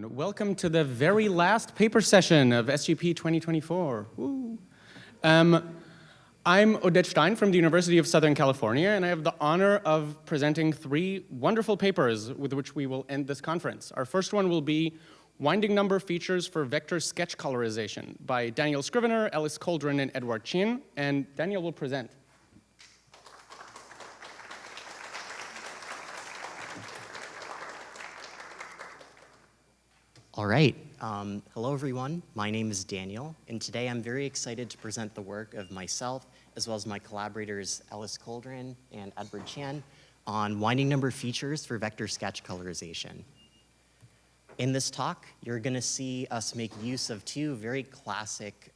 everyone. Welcome to the very last paper session of SGP 2024. Woo. I'm Oded Stein from the University of Southern California, and I have the honor of presenting 3 wonderful papers with which we will end this conference. Our first one will be Winding Number Features for Vector Sketch Colorization by Daniel Scrivener, Ellis Coldren, and Edward Chien, and Daniel will present. All right. Hello, everyone. My name is Daniel, and today I'm very excited to present the work of myself, as well as my collaborators Ellis Coldren and Edward Chien, on winding number features for vector sketch colorization. In this talk, you're going to see us make use of 2 very classic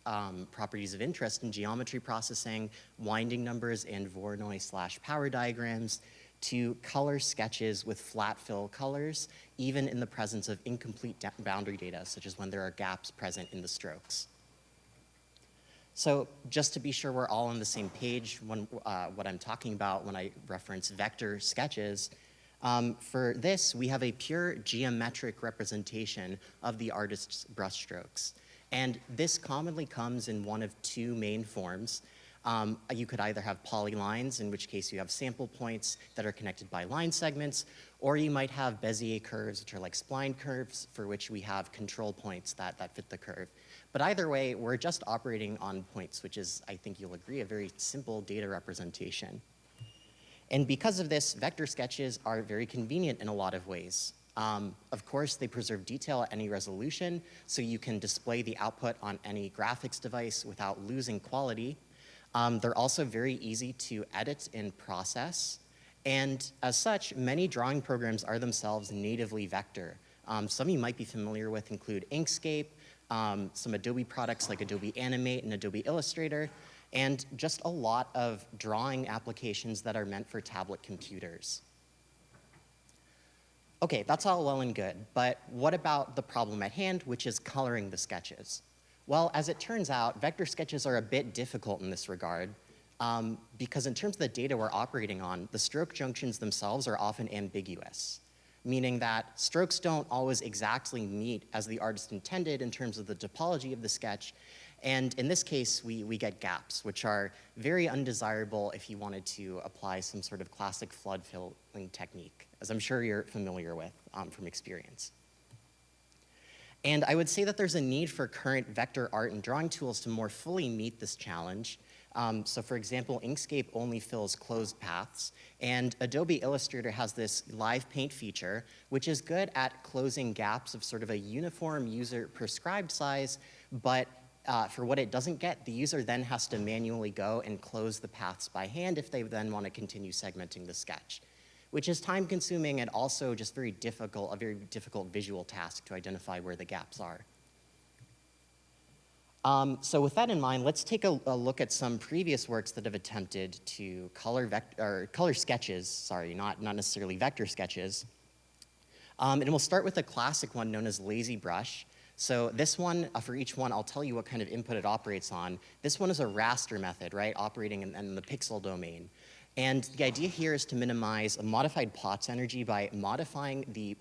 properties of interest in geometry processing, winding numbers and Voronoi/power diagrams, to color sketches with flat fill colors, even in the presence of incomplete boundary data, such as when there are gaps present in the strokes. So just to be sure we're all on the same page when what I'm talking about when I reference vector sketches, for this, we have a pure geometric representation of the artist's brushstrokes. And this commonly comes in one of 2 main forms. You could either have polylines, in which case you have sample points that are connected by line segments, or you might have Bezier curves, which are like spline curves, for which we have control points that fit the curve. But either way, we're just operating on points, which is, I think you'll agree, a very simple data representation. And because of this, vector sketches are very convenient in a lot of ways. Of course, they preserve detail at any resolution, so you can display the output on any graphics device without losing quality. They're also very easy to edit and process. And as such, many drawing programs are themselves natively vector. Some you might be familiar with include Inkscape, some Adobe products like Adobe Animate and Adobe Illustrator, and just a lot of drawing applications that are meant for tablet computers. Okay, that's all well and good, but what about the problem at hand, which is coloring the sketches? Well, as it turns out, vector sketches are a bit difficult in this regard, because in terms of the data we're operating on, the stroke junctions themselves are often ambiguous, meaning that strokes don't always exactly meet as the artist intended in terms of the topology of the sketch. And in this case, we get gaps, which are very undesirable if you wanted to apply some sort of classic flood filling technique, as I'm sure you're familiar with from experience. And I would say that there's a need for current vector art and drawing tools to more fully meet this challenge. So for example, Inkscape only fills closed paths, and Adobe Illustrator has this live paint feature, which is good at closing gaps of sort of a uniform user prescribed size, but for what it doesn't get, the user then has to manually go and close the paths by hand if they then want to continue segmenting the sketch, which is time-consuming and also just very difficult, a very difficult visual task to identify where the gaps are. So with that in mind, let's take a look at some previous works that have attempted to color sketches, sorry, not necessarily vector sketches. And we'll start with a classic one known as lazy brush. So this one, for each one, I'll tell you what kind of input it operates on. This one is a raster method, right, operating in the pixel domain. And the idea here is to minimize a modified Potts energy by modifying the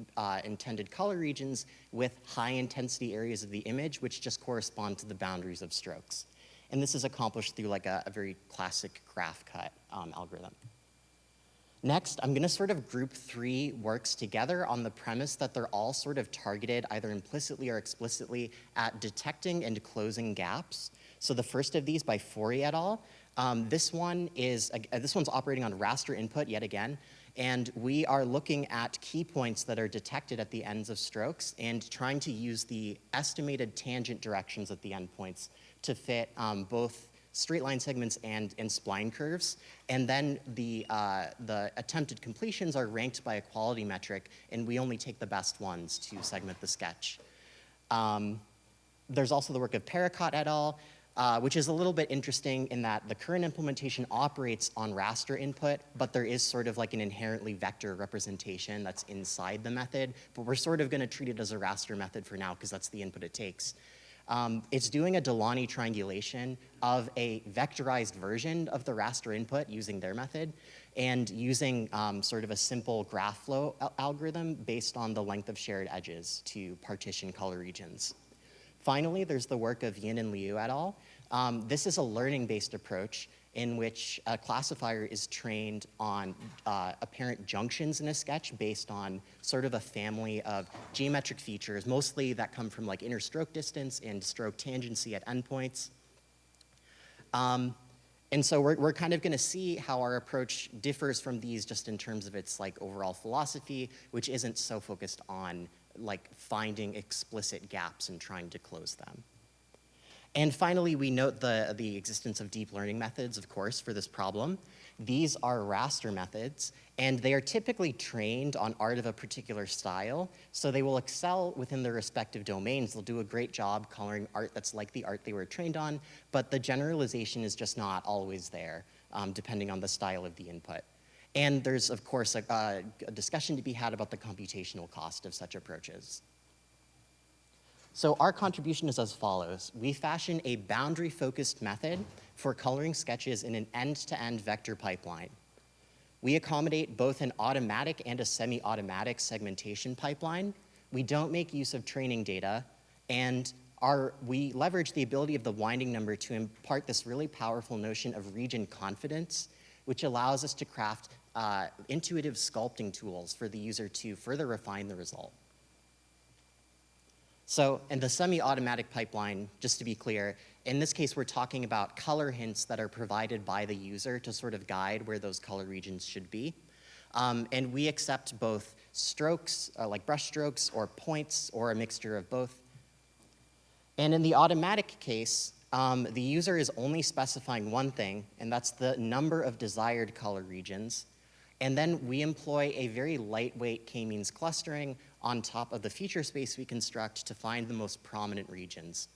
intended color regions with high-intensity areas of the image, which just correspond to the boundaries of strokes. And this is accomplished through like a very classic graph cut algorithm. Next, I'm going to sort of group 3 works together on the premise that they're all sort of targeted either implicitly or explicitly at detecting and closing gaps. So the first of these by Faugère et al. This one's operating on raster input yet again, and we are looking at key points that are detected at the ends of strokes and trying to use the estimated tangent directions at the endpoints to fit both straight line segments and spline curves. And then the attempted completions are ranked by a quality metric, and we only take the best ones to segment the sketch. There's also the work of Pericott et al., which is a little bit interesting in that the current implementation operates on raster input, but there is sort of like an inherently vector representation that's inside the method, but we're sort of going to treat it as a raster method for now because that's the input it takes. It's doing a Delaunay triangulation of a vectorized version of the raster input using their method, and using sort of a simple graph flow algorithm based on the length of shared edges to partition color regions. Finally, there's the work of Yin and Liu et al. This is a learning-based approach in which a classifier is trained on apparent junctions in a sketch based on sort of a family of geometric features, mostly that come from like inner stroke distance and stroke tangency at endpoints. And so we're kind of going to see how our approach differs from these just in terms of its like overall philosophy, which isn't so focused on like finding explicit gaps and trying to close them. And finally, we note the existence of deep learning methods, of course, for this problem. These are raster methods, and they are typically trained on art of a particular style, so they will excel within their respective domains. They'll do a great job coloring art that's like the art they were trained on, but the generalization is just not always there, depending on the style of the input. And there's, of course, a discussion to be had about the computational cost of such approaches. So our contribution is as follows. We fashion a boundary-focused method for coloring sketches in an end-to-end vector pipeline. We accommodate both an automatic and a semi-automatic segmentation pipeline. We don't make use of training data, and we leverage the ability of the winding number to impart this really powerful notion of region confidence, which allows us to craft intuitive sculpting tools for the user to further refine the result. So in the semi-automatic pipeline, just to be clear, in this case, we're talking about color hints that are provided by the user to sort of guide where those color regions should be. And we accept both strokes, like brush strokes, or points, or a mixture of both. And in the automatic case, the user is only specifying one thing, and that's the number of desired color regions. And then we employ a very lightweight k-means clustering on top of the feature space we construct to find the most prominent regions.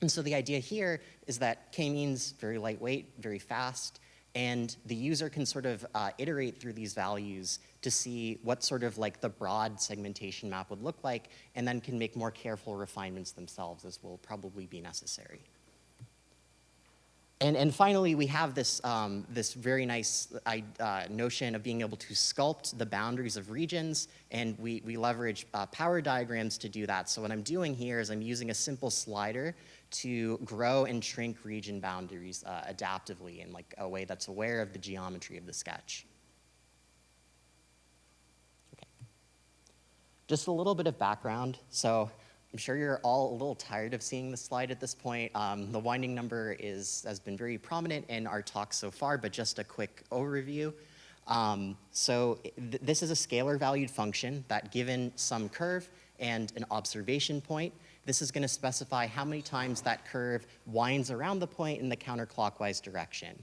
And so the idea here is that k-means very lightweight, very fast, and the user can sort of iterate through these values to see what sort of like the broad segmentation map would look like, and then can make more careful refinements themselves, as will probably be necessary. And finally, we have this, this very nice notion of being able to sculpt the boundaries of regions, and we leverage power diagrams to do that. So what I'm doing here is I'm using a simple slider to grow and shrink region boundaries adaptively in like a way that's aware of the geometry of the sketch. Okay. Just a little bit of background. So I'm sure you're all a little tired of seeing this slide at this point. The winding number has been very prominent in our talk so far, but just a quick overview. This is a scalar valued function that, given some curve and an observation point, this is going to specify how many times that curve winds around the point in the counterclockwise direction.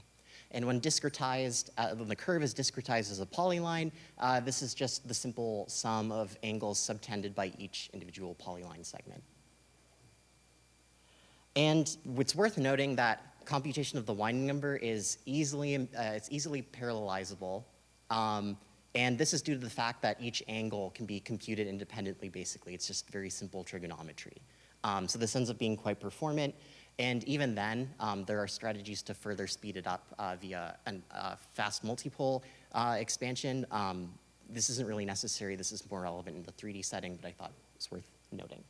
And when discretized, when the curve is discretized as a polyline, this is just the simple sum of angles subtended by each individual polyline segment. And it's worth noting that computation of the winding number is easily parallelizable. And this is due to the fact that each angle can be computed independently, basically. It's just very simple trigonometry. So this ends up being quite performant. And even then, there are strategies to further speed it up via a fast multipole expansion. This isn't really necessary. This is more relevant in the 3D setting, but I thought it was worth noting.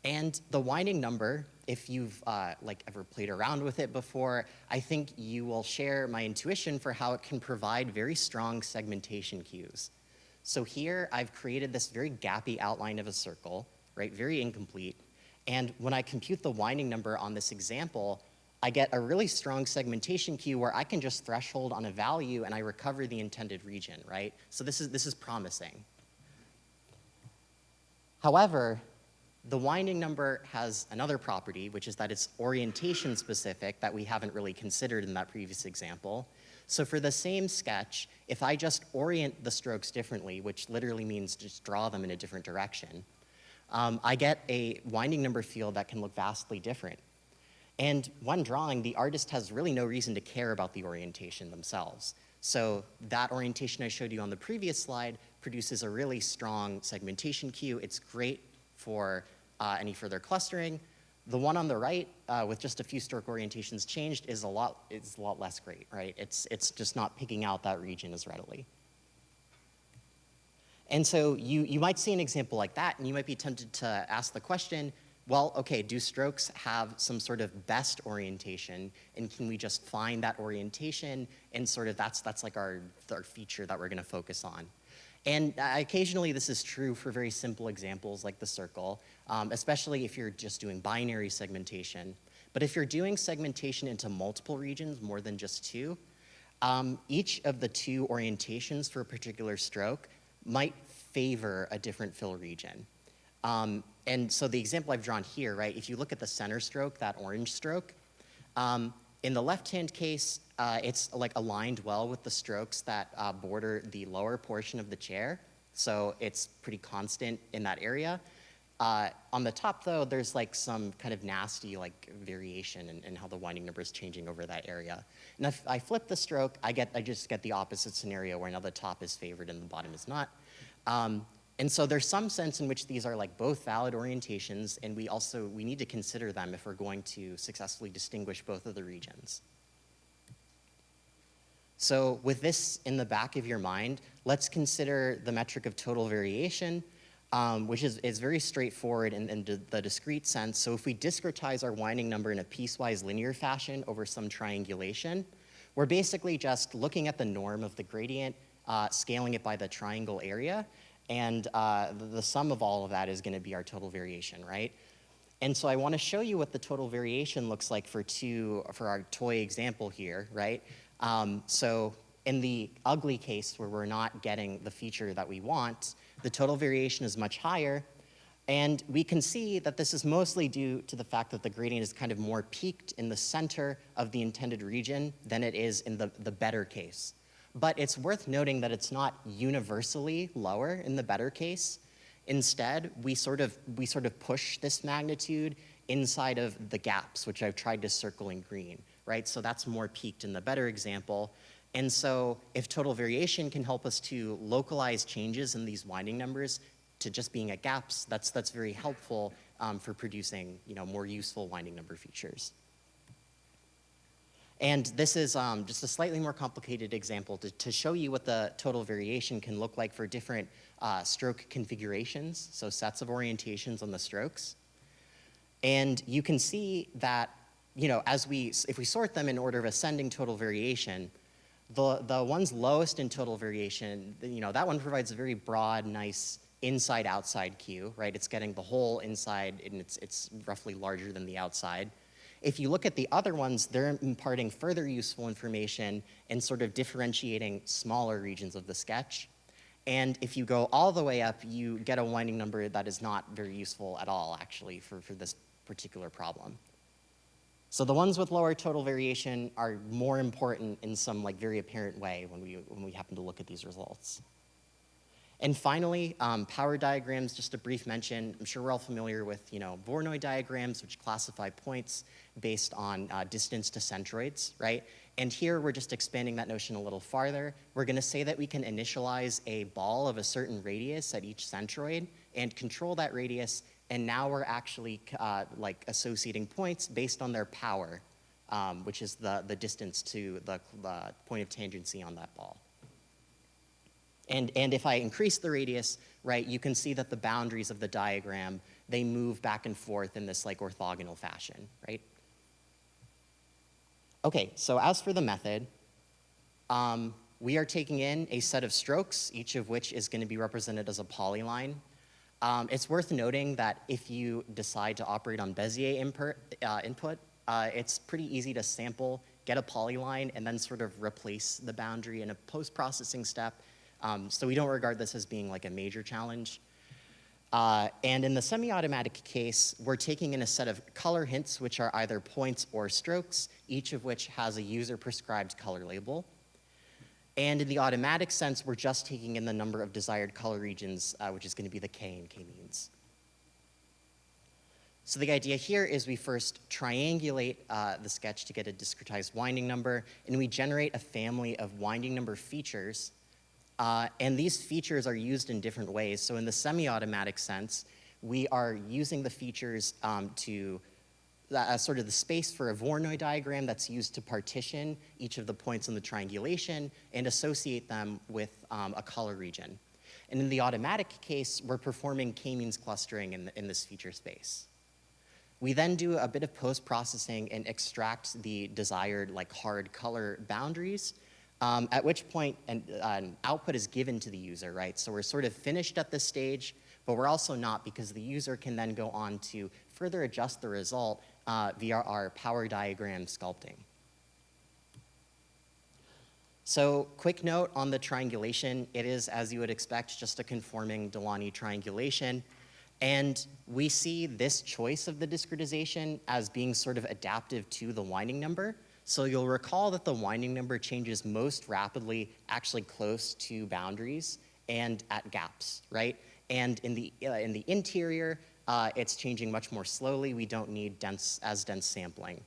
And the winding number, if you've like ever played around with it before, I think you will share my intuition for how it can provide very strong segmentation cues. So here, I've created this very gappy outline of a circle, right? Very incomplete. And when I compute the winding number on this example, I get a really strong segmentation cue where I can just threshold on a value and I recover the intended region, right? So this is promising. However, the winding number has another property, which is that it's orientation specific that we haven't really considered in that previous example. So for the same sketch, if I just orient the strokes differently, which literally means just draw them in a different direction, I get a winding number field that can look vastly different. And when drawing, the artist has really no reason to care about the orientation themselves. So that orientation I showed you on the previous slide produces a really strong segmentation cue. It's great for any further clustering. The one on the right, with just a few stroke orientations changed, is a lot less great, right? It's just not picking out that region as readily. And so you might see an example like that, and you might be tempted to ask the question, well, okay, do strokes have some sort of best orientation, and can we just find that orientation, and sort of that's like our feature that we're going to focus on? And occasionally this is true for very simple examples like the circle, especially if you're just doing binary segmentation. But if you're doing segmentation into multiple regions, more than just two, each of the two orientations for a particular stroke might favor a different fill region. And so the example I've drawn here, right, if you look at the center stroke, that orange stroke, in the left-hand case, it's like aligned well with the strokes that border the lower portion of the chair. So it's pretty constant in that area. On the top, though, there's like some kind of nasty like variation in how the winding number is changing over that area. And if I flip the stroke, I just get the opposite scenario where now the top is favored and the bottom is not. And so there's some sense in which these are like both valid orientations, and we need to consider them if we're going to successfully distinguish both of the regions. So with this in the back of your mind, let's consider the metric of total variation, which is very straightforward in the discrete sense. So if we discretize our winding number in a piecewise linear fashion over some triangulation, we're basically just looking at the norm of the gradient, scaling it by the triangle area, and the sum of all of that is going to be our total variation, right? And so I want to show you what the total variation looks like for our toy example here, right? So in the ugly case where we're not getting the feature that we want, the total variation is much higher. And we can see that this is mostly due to the fact that the gradient is kind of more peaked in the center of the intended region than it is in the better case. But it's worth noting that it's not universally lower in the better case. Instead, we sort of push this magnitude inside of the gaps, which I've tried to circle in green, right? So that's more peaked in the better example. And so if total variation can help us to localize changes in these winding numbers to just being at gaps, that's very helpful for producing, more useful winding number features. And this is just a slightly more complicated example to show you what the total variation can look like for different stroke configurations, so sets of orientations on the strokes. And you can see that, if we sort them in order of ascending total variation, the ones lowest in total variation, that one provides a very broad, nice inside-outside cue, right? It's getting the whole inside, and it's roughly larger than the outside. If you look at the other ones, they're imparting further useful information and sort of differentiating smaller regions of the sketch. And if you go all the way up, you get a winding number that is not very useful at all, actually, for this particular problem. So the ones with lower total variation are more important in some very apparent way when we happen to look at these results. And finally, power diagrams, just a brief mention. I'm sure we're all familiar with Voronoi diagrams, which classify points based on distance to centroids, right? And here we're just expanding that notion a little farther. We're going to say that we can initialize a ball of a certain radius at each centroid and control that radius. And now we're actually associating points based on their power, which is the distance to the point of tangency on that ball. And if I increase the radius, right, you can see that the boundaries of the diagram, they move back and forth in this orthogonal fashion, right? Okay, so as for the method, we are taking in a set of strokes, each of which is going to be represented as a polyline. It's worth noting that if you decide to operate on Bezier input, it's pretty easy to sample, get a polyline, and then sort of replace the boundary in a post-processing step. So we don't regard this as being a major challenge. And in the semi-automatic case, we're taking in a set of color hints, which are either points or strokes, each of which has a user-prescribed color label. And in the automatic sense, we're just taking in the number of desired color regions, which is going to be the K and K-means. So the idea here is we first triangulate the sketch to get a discretized winding number, and we generate a family of winding number features. And these features are used in different ways. So in the semi-automatic sense, we are using the features to sort of the space for a Voronoi diagram that's used to partition each of the points in the triangulation and associate them with a color region. And in the automatic case, we're performing k-means clustering in this feature space. We then do a bit of post-processing and extract the desired like hard color boundaries, at which point an output is given to the user, right? So we're sort of finished at this stage, but we're also not, because the user can then go on to further adjust the result via our power diagram sculpting. So quick note on the triangulation, it is, as you would expect, just a conforming Delaunay triangulation. And we see this choice of the discretization as being sort of adaptive to the winding number. So you'll recall that the winding number changes most rapidly actually close to boundaries and at gaps, right? And in the interior, it's changing much more slowly. We don't need as dense sampling.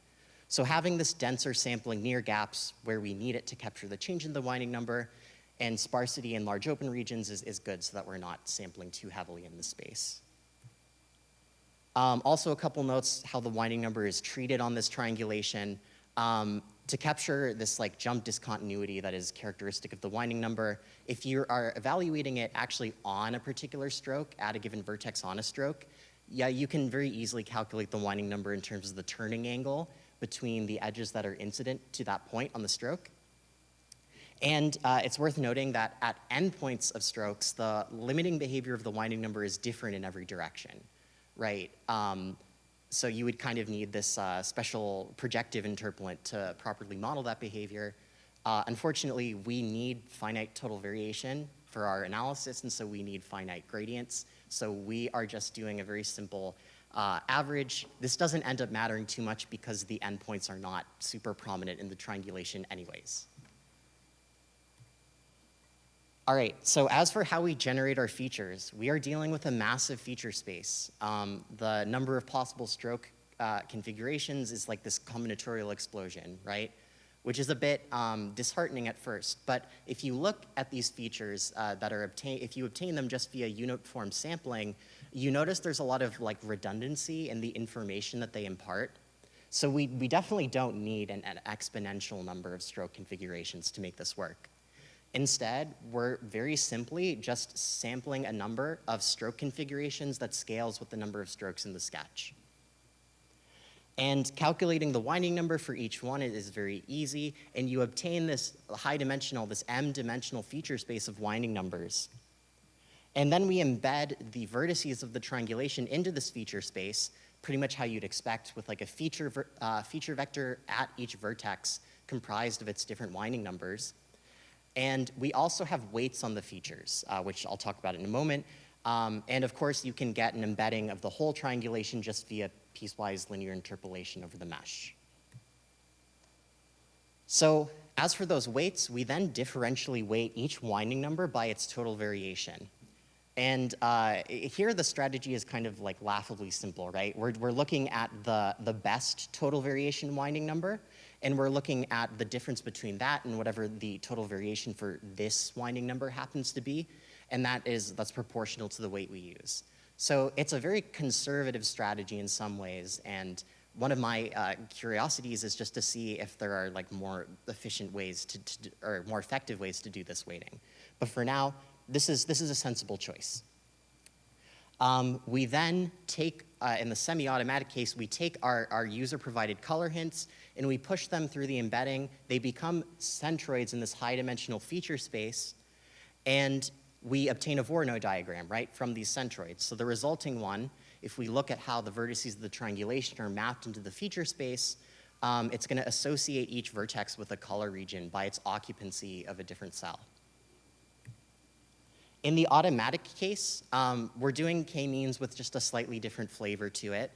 So having this denser sampling near gaps where we need it to capture the change in the winding number, and sparsity in large open regions is good so that we're not sampling too heavily in the space. Also a couple notes how the winding number is treated on this triangulation. To capture this like jump discontinuity that is characteristic of the winding number, if you are evaluating it actually on a particular stroke, at a given vertex on a stroke, yeah, you can very easily calculate the winding number in terms of the turning angle between the edges that are incident to that point on the stroke. And it's worth noting that at endpoints of strokes, the limiting behavior of the winding number is different in every direction, right? So you would kind of need this special projective interpolant to properly model that behavior. Unfortunately, we need finite total variation for our analysis, and so we need finite gradients. So we are just doing a very simple average. This doesn't end up mattering too much because the endpoints are not super prominent in the triangulation anyways. All right, so as for how we generate our features, we are dealing with a massive feature space. The number of possible stroke configurations is like this combinatorial explosion, right? Which is a bit disheartening at first. But if you look at these features that are obtained, if you obtain them just via uniform sampling, you notice there's a lot of like redundancy in the information that they impart. So we definitely don't need an exponential number of stroke configurations to make this work. Instead, we're very simply just sampling a number of stroke configurations that scales with the number of strokes in the sketch. And calculating the winding number for each one is very easy, and you obtain this high dimensional, this m-dimensional feature space of winding numbers. And then we embed the vertices of the triangulation into this feature space, pretty much how you'd expect, with like a feature vector at each vertex comprised of its different winding numbers. And we also have weights on the features, which I'll talk about in a moment. And of course, you can get an embedding of the whole triangulation just via piecewise linear interpolation over the mesh. So as for those weights, we then differentially weight each winding number by its total variation. And here the strategy is kind of like laughably simple, right? We're looking at the best total variation winding number, and we're looking at the difference between that and whatever the total variation for this winding number happens to be, and that's proportional to the weight we use. So it's a very conservative strategy in some ways, and one of my curiosities is just to see if there are like more efficient ways or more effective ways to do this weighting. But for now, this is a sensible choice. We then take, in the semi-automatic case, we take our user-provided color hints and we push them through the embedding. They become centroids in this high-dimensional feature space, and we obtain a Voronoi diagram, right, from these centroids. So the resulting one, if we look at how the vertices of the triangulation are mapped into the feature space, it's going to associate each vertex with a color region by its occupancy of a different cell. In the automatic case, we're doing k-means with just a slightly different flavor to it.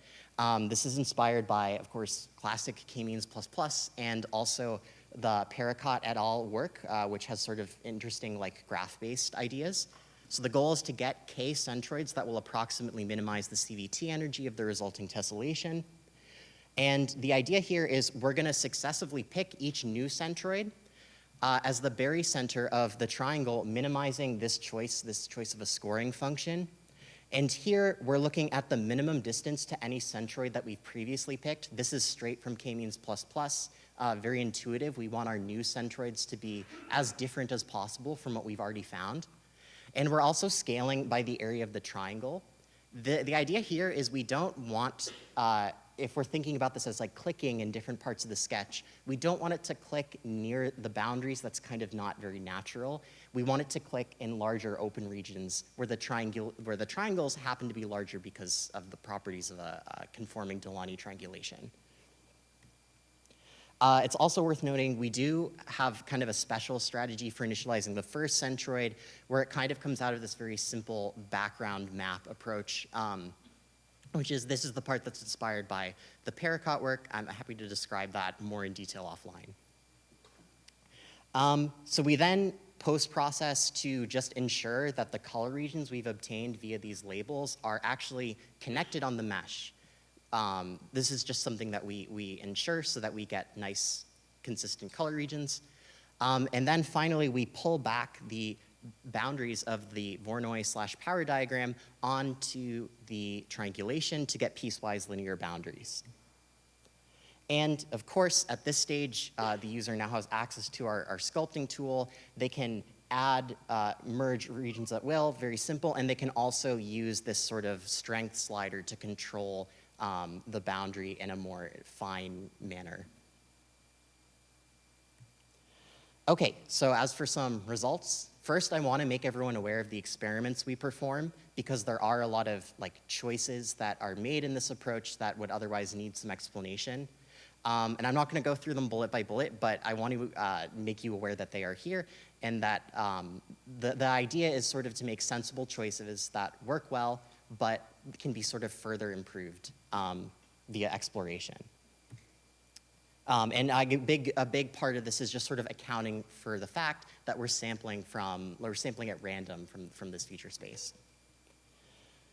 This is inspired by, of course, classic k-means ++ and also the Pericott et al. Work, which has sort of interesting like graph-based ideas. So the goal is to get k centroids that will approximately minimize the CVT energy of the resulting tessellation. And the idea here is we're going to successively pick each new centroid as the barycenter of the triangle, minimizing this choice of a scoring function. And here, we're looking at the minimum distance to any centroid that we've previously picked. This is straight from k-means++, very intuitive. We want our new centroids to be as different as possible from what we've already found. And we're also scaling by the area of the triangle. The idea here is we don't want, if we're thinking about this as like clicking in different parts of the sketch, we don't want it to click near the boundaries. That's kind of not very natural. We want it to click in larger open regions where the triangles happen to be larger because of the properties of a conforming Delaunay triangulation. It's also worth noting we do have kind of a special strategy for initializing the first centroid where it kind of comes out of this very simple background map approach, which is this is the part that's inspired by the Paracot work. I'm happy to describe that more in detail offline. So we then post-process to just ensure that the color regions we've obtained via these labels are actually connected on the mesh. This is just something that we ensure so that we get nice, consistent color regions. And then finally, we pull back the boundaries of the Voronoi/power diagram onto the triangulation to get piecewise linear boundaries. And of course, at this stage, the user now has access to our sculpting tool. They can add, merge regions at will, very simple, and they can also use this sort of strength slider to control the boundary in a more fine manner. Okay, so as for some results, first I want to make everyone aware of the experiments we perform because there are a lot of choices that are made in this approach that would otherwise need some explanation. And I'm not going to go through them bullet by bullet, but I want to make you aware that they are here and that the idea is sort of to make sensible choices that work well, but can be sort of further improved via exploration. And a big part of this is just sort of accounting for the fact that we're sampling at random from this feature space.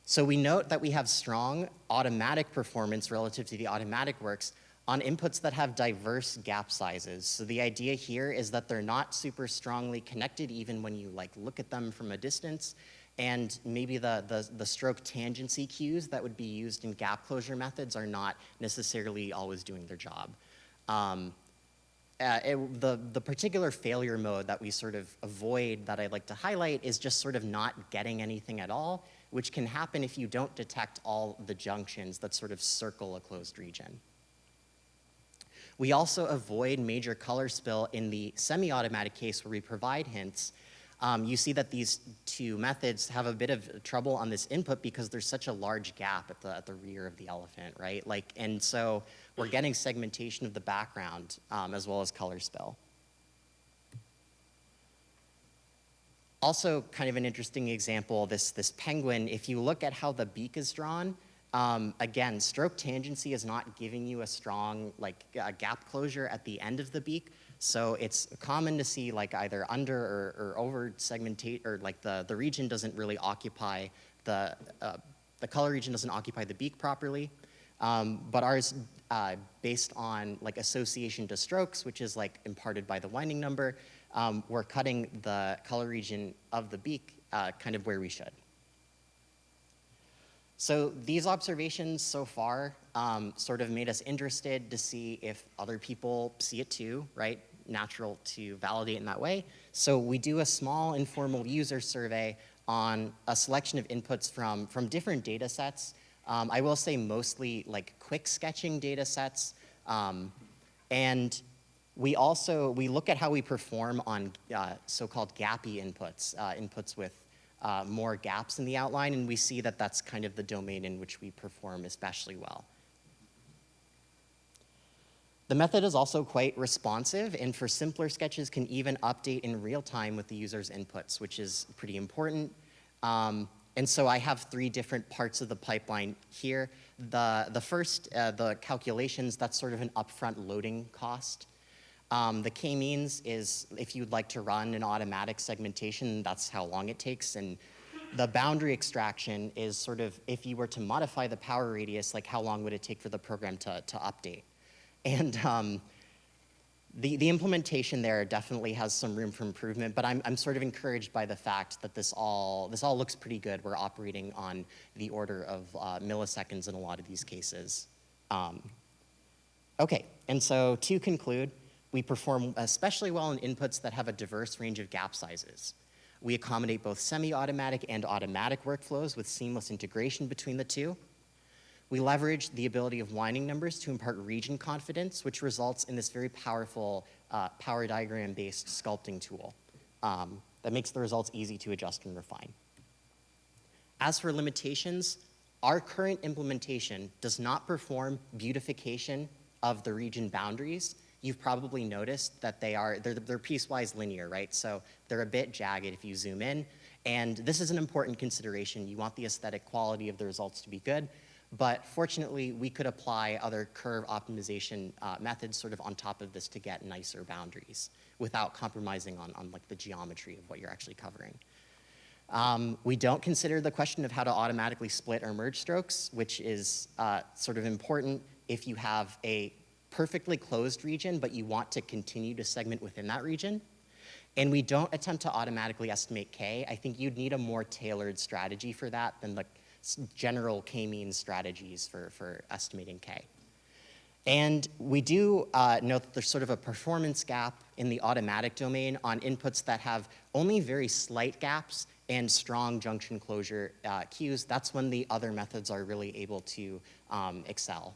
So we note that we have strong automatic performance relative to the automatic works on inputs that have diverse gap sizes. So the idea here is that they're not super strongly connected even when you look at them from a distance. And maybe the stroke tangency cues that would be used in gap closure methods are not necessarily always doing their job. The particular failure mode that we sort of avoid that I'd like to highlight is just sort of not getting anything at all, which can happen if you don't detect all the junctions that sort of circle a closed region. We also avoid major color spill in the semi-automatic case where we provide hints. You see that these two methods have a bit of trouble on this input because there's such a large gap at the rear of the elephant, right? And so we're getting segmentation of the background as well as color spill. Also, kind of an interesting example, this penguin, if you look at how the beak is drawn, again, stroke tangency is not giving you a strong gap closure at the end of the beak. So it's common to see either under or over segmentate, or the region doesn't really occupy the color region doesn't occupy the beak properly. But ours, based on association to strokes, which is imparted by the winding number, we're cutting the color region of the beak kind of where we should. So these observations so far sort of made us interested to see if other people see it too, right? Natural to validate in that way. So we do a small informal user survey on a selection of inputs from different data sets. I will say mostly quick sketching data sets. And we look at how we perform on so-called gappy inputs, inputs with more gaps in the outline, and we see that that's kind of the domain in which we perform especially well. The method is also quite responsive, and for simpler sketches can even update in real time with the user's inputs, which is pretty important. And so I have three different parts of the pipeline here. The first, the calculations, that's sort of an upfront loading cost. The k-means is if you'd like to run an automatic segmentation, that's how long it takes. And the boundary extraction is sort of if you were to modify the power radius, how long would it take for the program to update? And The implementation there definitely has some room for improvement, but I'm sort of encouraged by the fact that this all looks pretty good. We're operating on the order of milliseconds in a lot of these cases. Okay, and so to conclude, we perform especially well in inputs that have a diverse range of gap sizes. We accommodate both semi-automatic and automatic workflows with seamless integration between the two. We leverage the ability of winding numbers to impart region confidence, which results in this very powerful power diagram-based sculpting tool that makes the results easy to adjust and refine. As for limitations, our current implementation does not perform beautification of the region boundaries. You've probably noticed that they're piecewise linear, right? So they're a bit jagged if you zoom in, and this is an important consideration. You want the aesthetic quality of the results to be good. But fortunately, we could apply other curve optimization methods sort of on top of this to get nicer boundaries without compromising on like the geometry of what you're actually covering. We don't consider the question of how to automatically split or merge strokes, which is sort of important if you have a perfectly closed region, but you want to continue to segment within that region. And we don't attempt to automatically estimate K. I think you'd need a more tailored strategy for that than the general k-means strategies for estimating K. And we do note that there's sort of a performance gap in the automatic domain on inputs that have only very slight gaps and strong junction closure cues. That's when the other methods are really able to excel.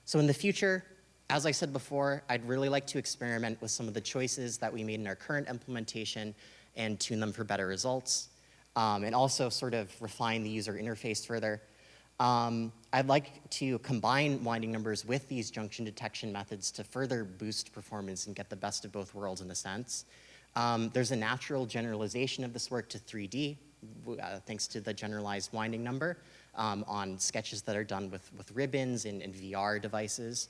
So in the future, as I said before, I'd really like to experiment with some of the choices that we made in our current implementation and tune them for better results. And also sort of refine the user interface further. I'd like to combine winding numbers with these junction detection methods to further boost performance and get the best of both worlds in a sense. There's a natural generalization of this work to 3D, thanks to the generalized winding number on sketches that are done with ribbons and VR devices.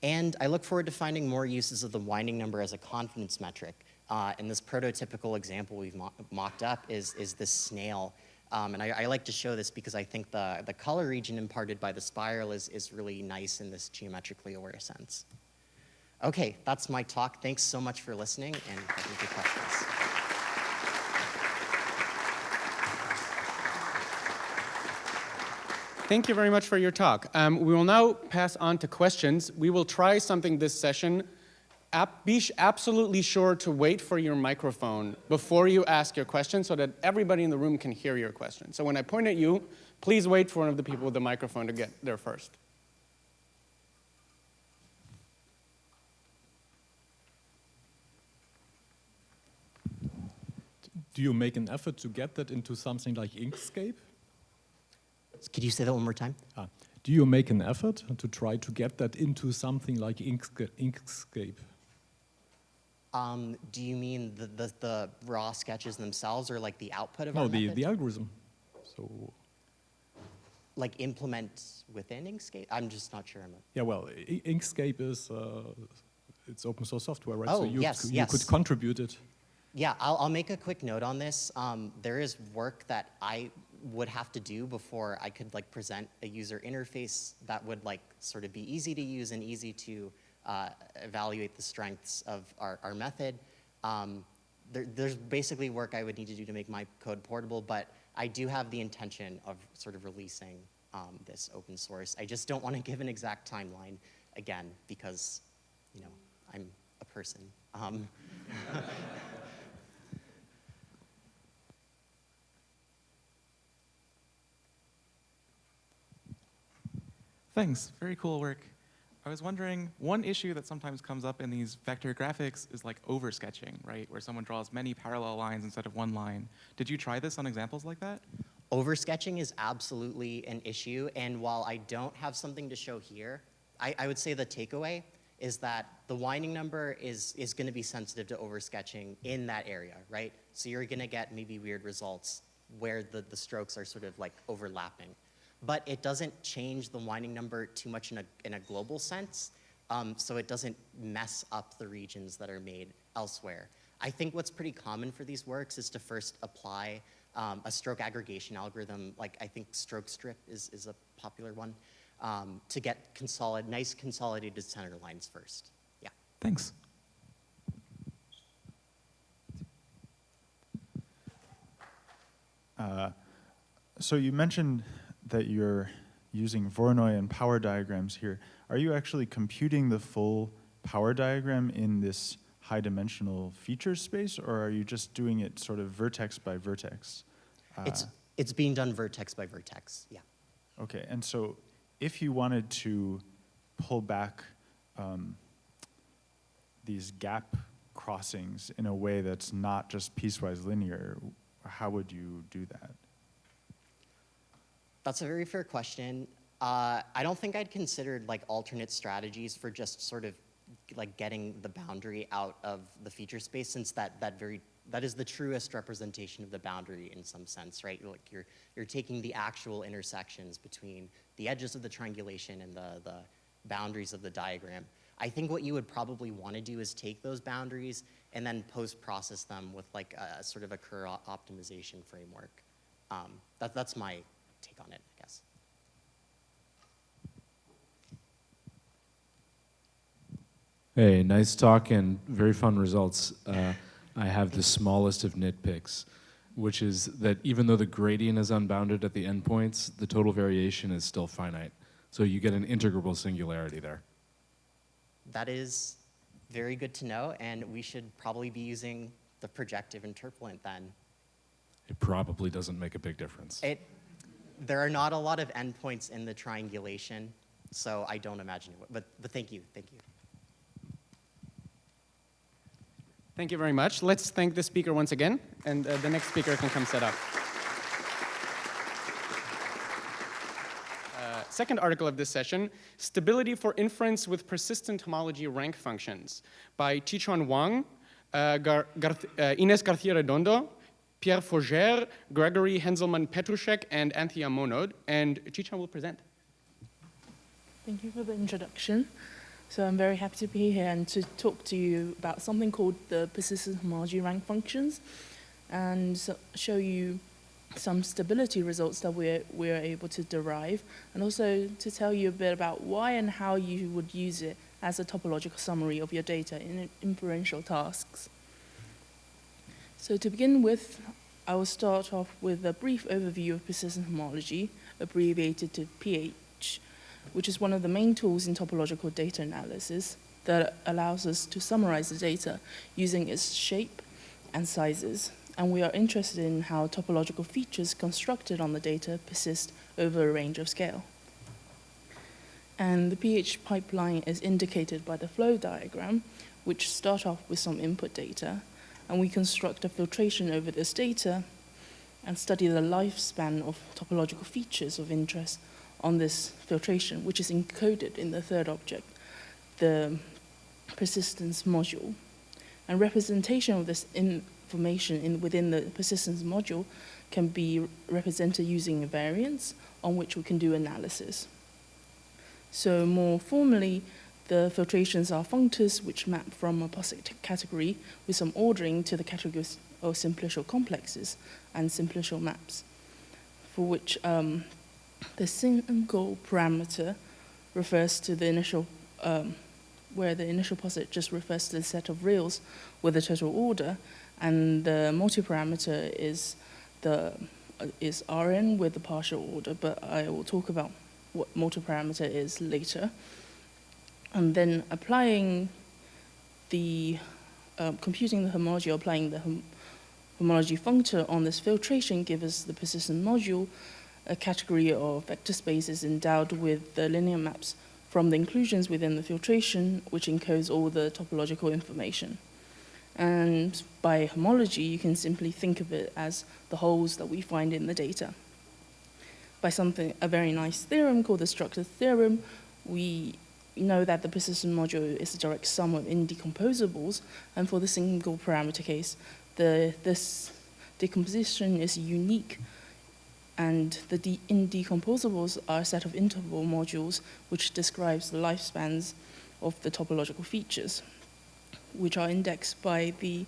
And I look forward to finding more uses of the winding number as a confidence metric. And this prototypical example we've mocked up is this snail. And I like to show this because I think the color region imparted by the spiral is really nice in this geometrically aware sense. Okay, that's my talk. Thanks so much for listening, and I can take questions. Thank you very much for your talk. We will now pass on to questions. We will try something this session. Be absolutely sure to wait for your microphone before you ask your question so that everybody in the room can hear your question. So when I point at you, please wait for one of the people with the microphone to get there first. Do you make an effort to get that into something like Inkscape? Could you say that one more time? Do you make an effort to try to get that into something like Inkscape? Do you mean the raw sketches themselves or like the output of our No, method? the algorithm. So, like implement within Inkscape? I'm just not sure. yeah, well, Inkscape is it's open source software, right? Oh, so you yes. could contribute it. Yeah, I'll make a quick note on this. There is work that I would have to do before I could like present a user interface that would like sort of be easy to use and easy to evaluate the strengths of our method. There's basically work I would need to do to make my code portable, but I do have the intention of sort of releasing this open source. I just don't want to give an exact timeline again because, you know, I'm a person. Thanks, very cool work. I was wondering, one issue that sometimes comes up in these vector graphics is like oversketching, right? Where someone draws many parallel lines instead of one line. Did you try this on examples like that? Oversketching is absolutely an issue, and while I don't have something to show here, I would say the takeaway is that the winding number is going to be sensitive to oversketching in that area, right? So you're going to get maybe weird results where the strokes are sort of like overlapping. But it doesn't change the winding number too much in a global sense, so it doesn't mess up the regions that are made elsewhere. I think what's pretty common for these works is to first apply a stroke aggregation algorithm, like I think stroke strip is a popular one, to get nice consolidated center lines first. Yeah. Thanks. So you mentioned that you're using Voronoi and power diagrams here. Are you actually computing the full power diagram in this high-dimensional feature space, or are you just doing it sort of vertex by vertex? It's being done vertex by vertex, yeah. Okay, and so if you wanted to pull back these gap crossings in a way that's not just piecewise linear, how would you do that? That's a very fair question. I don't think I'd considered like alternate strategies for just sort of like getting the boundary out of the feature space, since that is the truest representation of the boundary in some sense, right? Like you're taking the actual intersections between the edges of the triangulation and the boundaries of the diagram. I think what you would probably want to do is take those boundaries and then post-process them with like a sort of a Kerr optimization framework. That's my take on it, I guess. Hey, nice talk and very fun results. I have the smallest of nitpicks, which is that even though the gradient is unbounded at the endpoints, the total variation is still finite. So you get an integrable singularity there. That is very good to know, and we should probably be using the projective interpolant then. It probably doesn't make a big difference. There are not a lot of endpoints in the triangulation, so I don't imagine it would. But thank you, thank you. Thank you very much. Let's thank the speaker once again, and the next speaker can come set up. Second article of this session, Stability for Inference with Persistent Homology Rank Functions, by Qiquan Wang, Ines Garcia Redondo, Pierre Faugère, Gregory Henselman-Petrusek, and Anthea Monod, and Qiquan will present. Thank you for the introduction. So I'm very happy to be here and to talk to you about something called the persistent homology rank functions, and show you some stability results that we're able to derive, and also to tell you a bit about why and how you would use it as a topological summary of your data in inferential tasks. So to begin with, I will start off with a brief overview of persistent homology, abbreviated to PH, which is one of the main tools in topological data analysis that allows us to summarize the data using its shape and sizes. And we are interested in how topological features constructed on the data persist over a range of scale. And the PH pipeline is indicated by the flow diagram, which start off with some input data, and we construct a filtration over this data and study the lifespan of topological features of interest on this filtration, which is encoded in the third object, the persistence module. And representation of this information within the persistence module can be represented using a variance on which we can do analysis. So more formally, the filtrations are functors which map from a posit category with some ordering to the categories of simplicial complexes and simplicial maps, for which the single parameter refers to the initial, where the initial posit just refers to the set of reals with a total order, and the multiparameter is Rn with the partial order, but I will talk about what multiparameter is later. And then applying the, computing the homology, or applying the homology functor on this filtration gives us the persistent module, a category of vector spaces endowed with the linear maps from the inclusions within the filtration, which encodes all the topological information. And by homology, you can simply think of it as the holes that we find in the data. By a very nice theorem called the structure theorem, we know that the persistent module is the direct sum of indecomposables, and for the single parameter case, this decomposition is unique, and the indecomposables are a set of interval modules which describes the lifespans of the topological features, which are indexed by the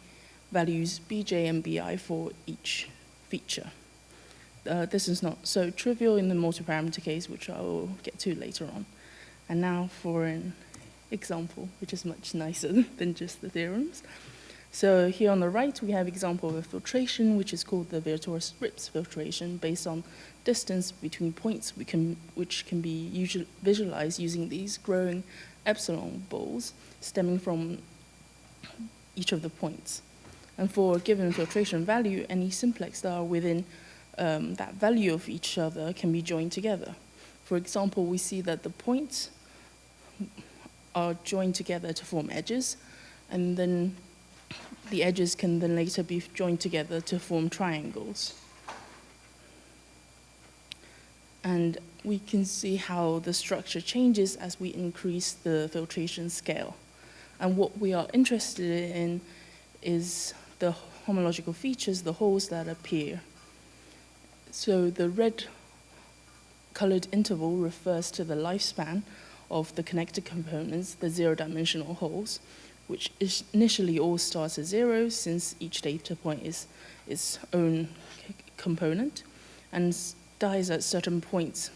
values bj and bi for each feature. This is not so trivial in the multiparameter case, which I will get to later on. And now for an example, which is much nicer than just the theorems. So here on the right, we have example of a filtration, which is called the Virtuous-Rips filtration, based on distance between points, which can be visualized using these growing epsilon balls stemming from each of the points. And for a given filtration value, any simplex that are within that value of each other can be joined together. For example, we see that the points are joined together to form edges, and then the edges can then later be joined together to form triangles. And we can see how the structure changes as we increase the filtration scale. And what we are interested in is the homological features, the holes that appear. So the red colored interval refers to the lifespan of the connected components, the zero-dimensional holes, which initially all starts at 0, since each data point is its own component, and dies at certain points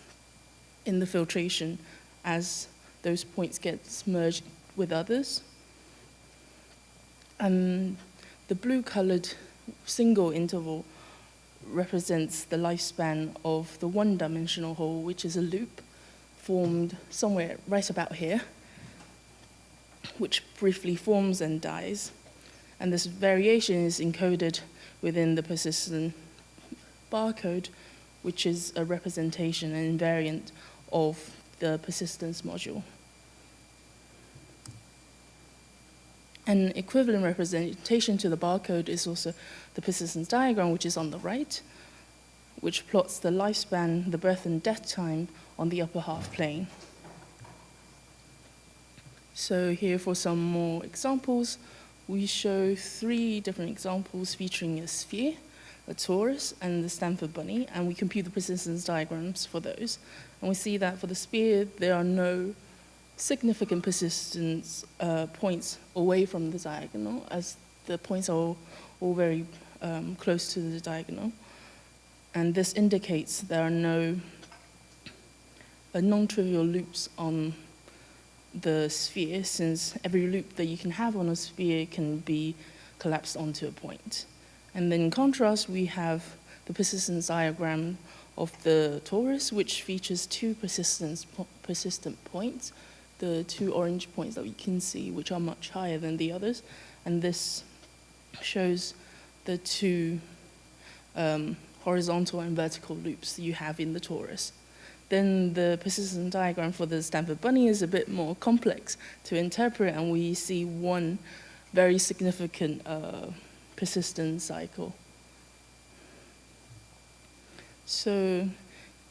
in the filtration as those points get merged with others. And the blue-colored single interval represents the lifespan of the one-dimensional hole, which is a loop formed somewhere right about here, which briefly forms and dies. And this variation is encoded within the persistent barcode, which is a representation and invariant of the persistence module. An equivalent representation to the barcode is also the persistence diagram, which is on the right, which plots the lifespan, the birth and death time on the upper half plane. So here for some more examples, we show 3 different examples featuring a sphere, a torus, and the Stanford bunny, and we compute the persistence diagrams for those. And we see that for the sphere, there are no significant persistence points away from the diagonal, as the points are all very close to the diagonal. And this indicates there are no non-trivial loops on the sphere, since every loop that you can have on a sphere can be collapsed onto a point. And then in contrast, we have the persistence diagram of the torus, which features 2 persistent points, the 2 orange points that we can see, which are much higher than the others. And this shows the 2 horizontal and vertical loops you have in the torus. Then the persistence diagram for the Stanford bunny is a bit more complex to interpret, and we see 1 very significant persistence cycle. So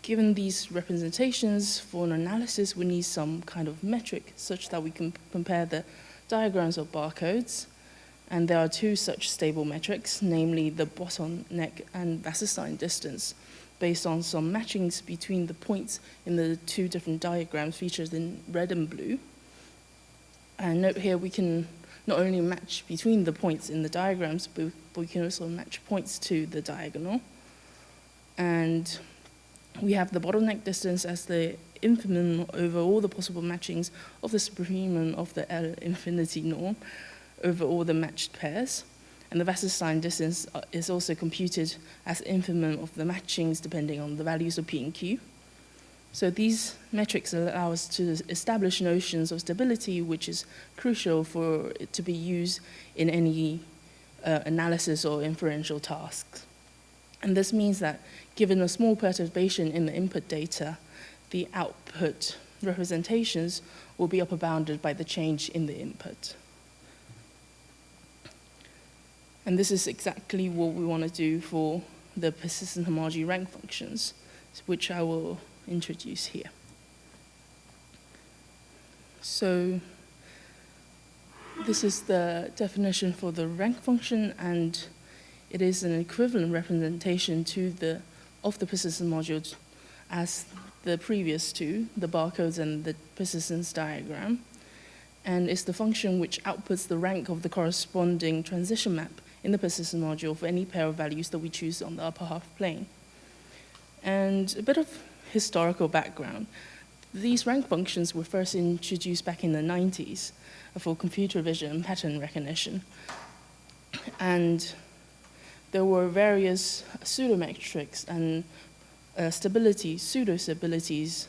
given these representations for an analysis, we need some kind of metric such that we can compare the diagrams of barcodes. And there are 2 such stable metrics, namely the bottleneck and Wasserstein distance, based on some matchings between the points in the 2 different diagrams featured in red and blue. And note here we can not only match between the points in the diagrams, but we can also match points to the diagonal. And we have the bottleneck distance as the infimum over all the possible matchings of the supremum of the L infinity norm over all the matched pairs. And the Wasserstein distance is also computed as infimum of the matchings depending on the values of P and Q. So these metrics allow us to establish notions of stability, which is crucial for it to be used in any analysis or inferential tasks. And this means that given a small perturbation in the input data, the output representations will be upper bounded by the change in the input. And this is exactly what we want to do for the persistent homology rank functions, which I will introduce here. So this is the definition for the rank function, and it is an equivalent representation of the persistence module as the previous 2, the barcodes and the persistence diagram. And it's the function which outputs the rank of the corresponding transition map in the persistence module for any pair of values that we choose on the upper half plane. And a bit of historical background. These rank functions were first introduced back in the 90s for computer vision and pattern recognition. And there were various pseudometrics and pseudo-stabilities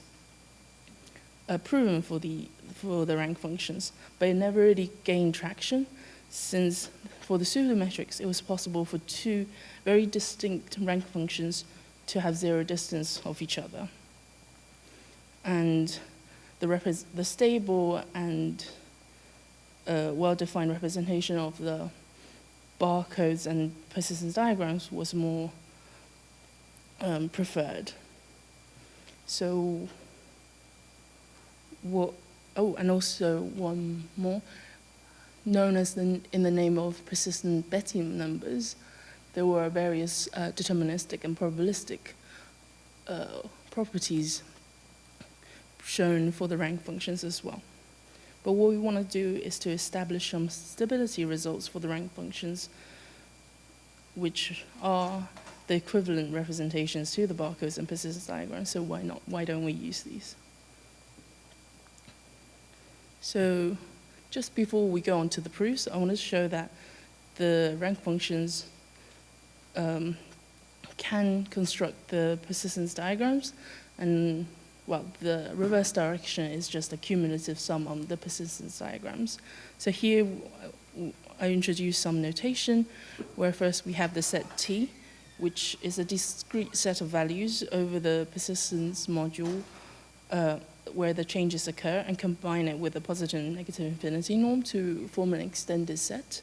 proven for the rank functions, but it never really gained traction, since for the pseudometrics, it was possible for two very distinct rank functions to have zero distance of each other. And the stable and well-defined representation of the barcodes and persistence diagrams was more preferred. So, and also one more, known as in the name of persistent Betti numbers, there were various deterministic and probabilistic properties shown for the rank functions as well. But what we want to do is to establish some stability results for the rank functions, which are the equivalent representations to the barcodes and persistence diagrams, so why don't we use these? So just before we go on to the proofs, I want to show that the rank functions can construct the persistence diagrams, and well, the reverse direction is just a cumulative sum on the persistence diagrams. So here I introduce some notation, where first we have the set T, which is a discrete set of values over the persistence module where the changes occur, and combine it with a positive and negative infinity norm to form an extended set.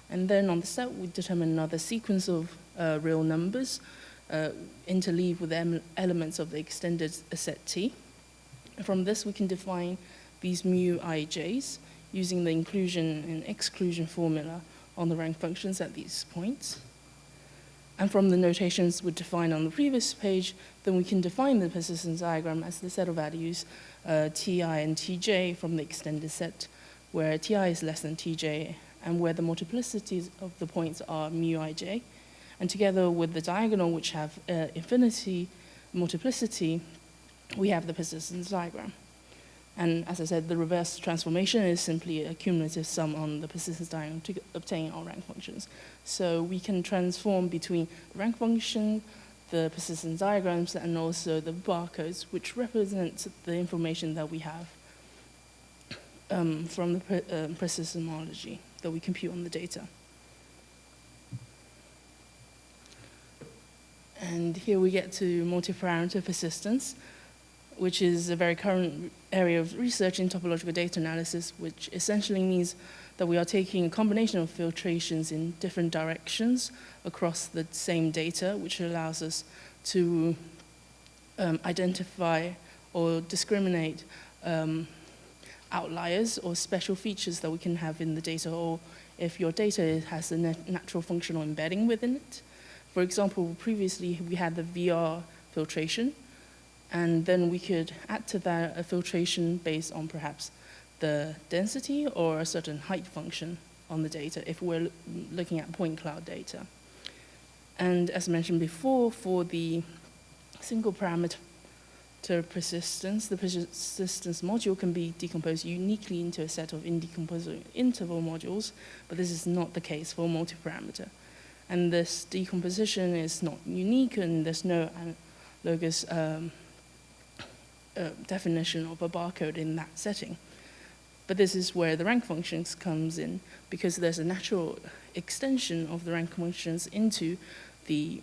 And then on the set, we determine another sequence of real numbers interleave with elements of the extended set T. And from this, we can define these mu ij's using the inclusion and exclusion formula on the rank functions at these points. And from the notations we defined on the previous page, then we can define the persistence diagram as the set of values Ti and Tj from the extended set, where Ti is less than Tj, and where the multiplicities of the points are mu ij. And together with the diagonal, which have infinity multiplicity, we have the persistence diagram. And as I said, the reverse transformation is simply a cumulative sum on the persistence diagram to obtain our rank functions. So we can transform between the rank function, the persistence diagrams, and also the barcodes, which represent the information that we have from the persistence homology that we compute on the data. And here we get to multi-parameter persistence, which is a very current area of research in topological data analysis, which essentially means that we are taking a combination of filtrations in different directions across the same data, which allows us to identify or discriminate outliers or special features that we can have in the data, or if your data has a natural functional embedding within it. For example, previously we had the VR filtration, and then we could add to that a filtration based on perhaps the density or a certain height function on the data if we're looking at point cloud data. And as mentioned before, for the single parameter persistence, the persistence module can be decomposed uniquely into a set of indecomposable interval modules, but this is not the case for multi-parameter. And this decomposition is not unique, and there's no analogous definition of a barcode in that setting. But this is where the rank functions comes in, because there's a natural extension of the rank functions into the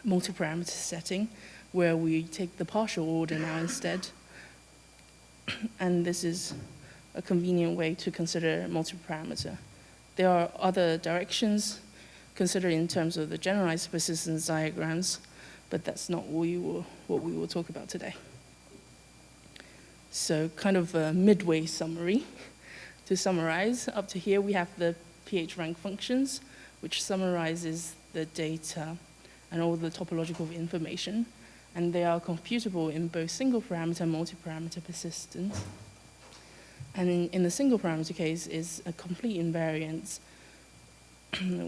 multi-parameter setting, where we take the partial order now instead. And this is a convenient way to consider multi-parameter. There are other directions considered in terms of the generalized persistence diagrams, but that's not what we will talk about today. So kind of a midway summary. To summarize, up to here we have the pH rank functions, which summarizes the data and all the topological information, and they are computable in both single parameter and multi-parameter persistence. And in the single parameter case is a complete invariance,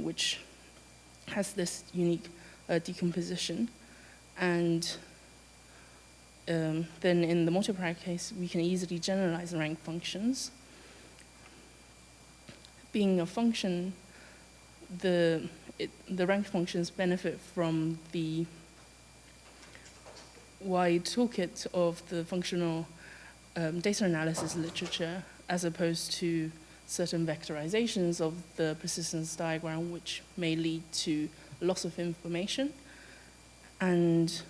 which has this unique decomposition. And then in the multiplier case, we can easily generalize rank functions. Being a function, the rank functions benefit from the wide toolkit of the functional data analysis literature, as opposed to certain vectorizations of the persistence diagram, which may lead to loss of information,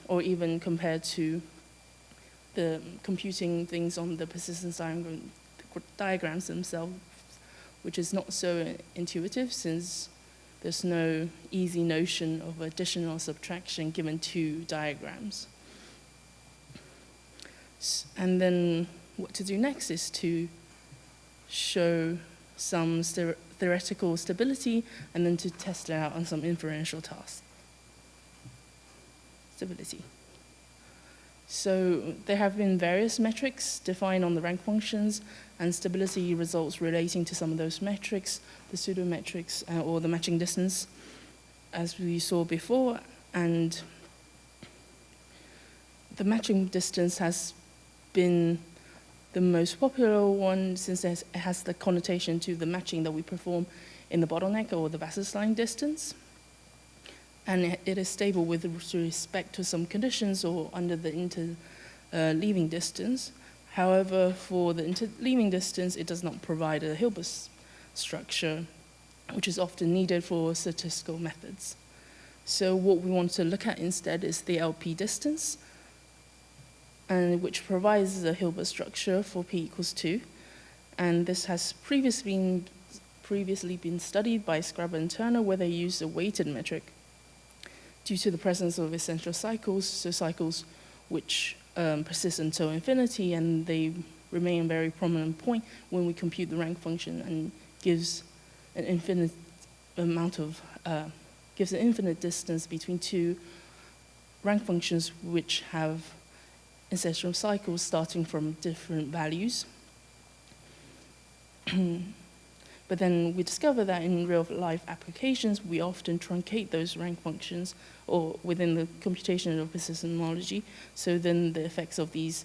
or even compared to the computing things on the persistence diagrams themselves, which is not so intuitive, since there's no easy notion of addition or subtraction given two diagrams. And then what to do next is to show some theoretical stability, and then to test it out on some inferential tasks. Stability. So there have been various metrics defined on the rank functions, and stability results relating to some of those metrics, the pseudometrics or the matching distance, as we saw before. And the matching distance has been the most popular one, since it has the connotation to the matching that we perform in the bottleneck or the Wasserstein distance. And it is stable with respect to some conditions or under the interleaving distance. However, for the interleaving distance, it does not provide a Hilbert structure, which is often needed for statistical methods. So what we want to look at instead is the LP distance, and which provides a Hilbert structure for p = 2. And this has previously been studied by Scrivener and Turner, where they used a weighted metric due to the presence of essential cycles, so cycles which persist until infinity, and they remain a very prominent point when we compute the rank function, and gives an infinite distance between two rank functions which have essential cycles starting from different values. But then we discover that in real-life applications, we often truncate those rank functions, or within the computation of persistent homology, so then the effects of these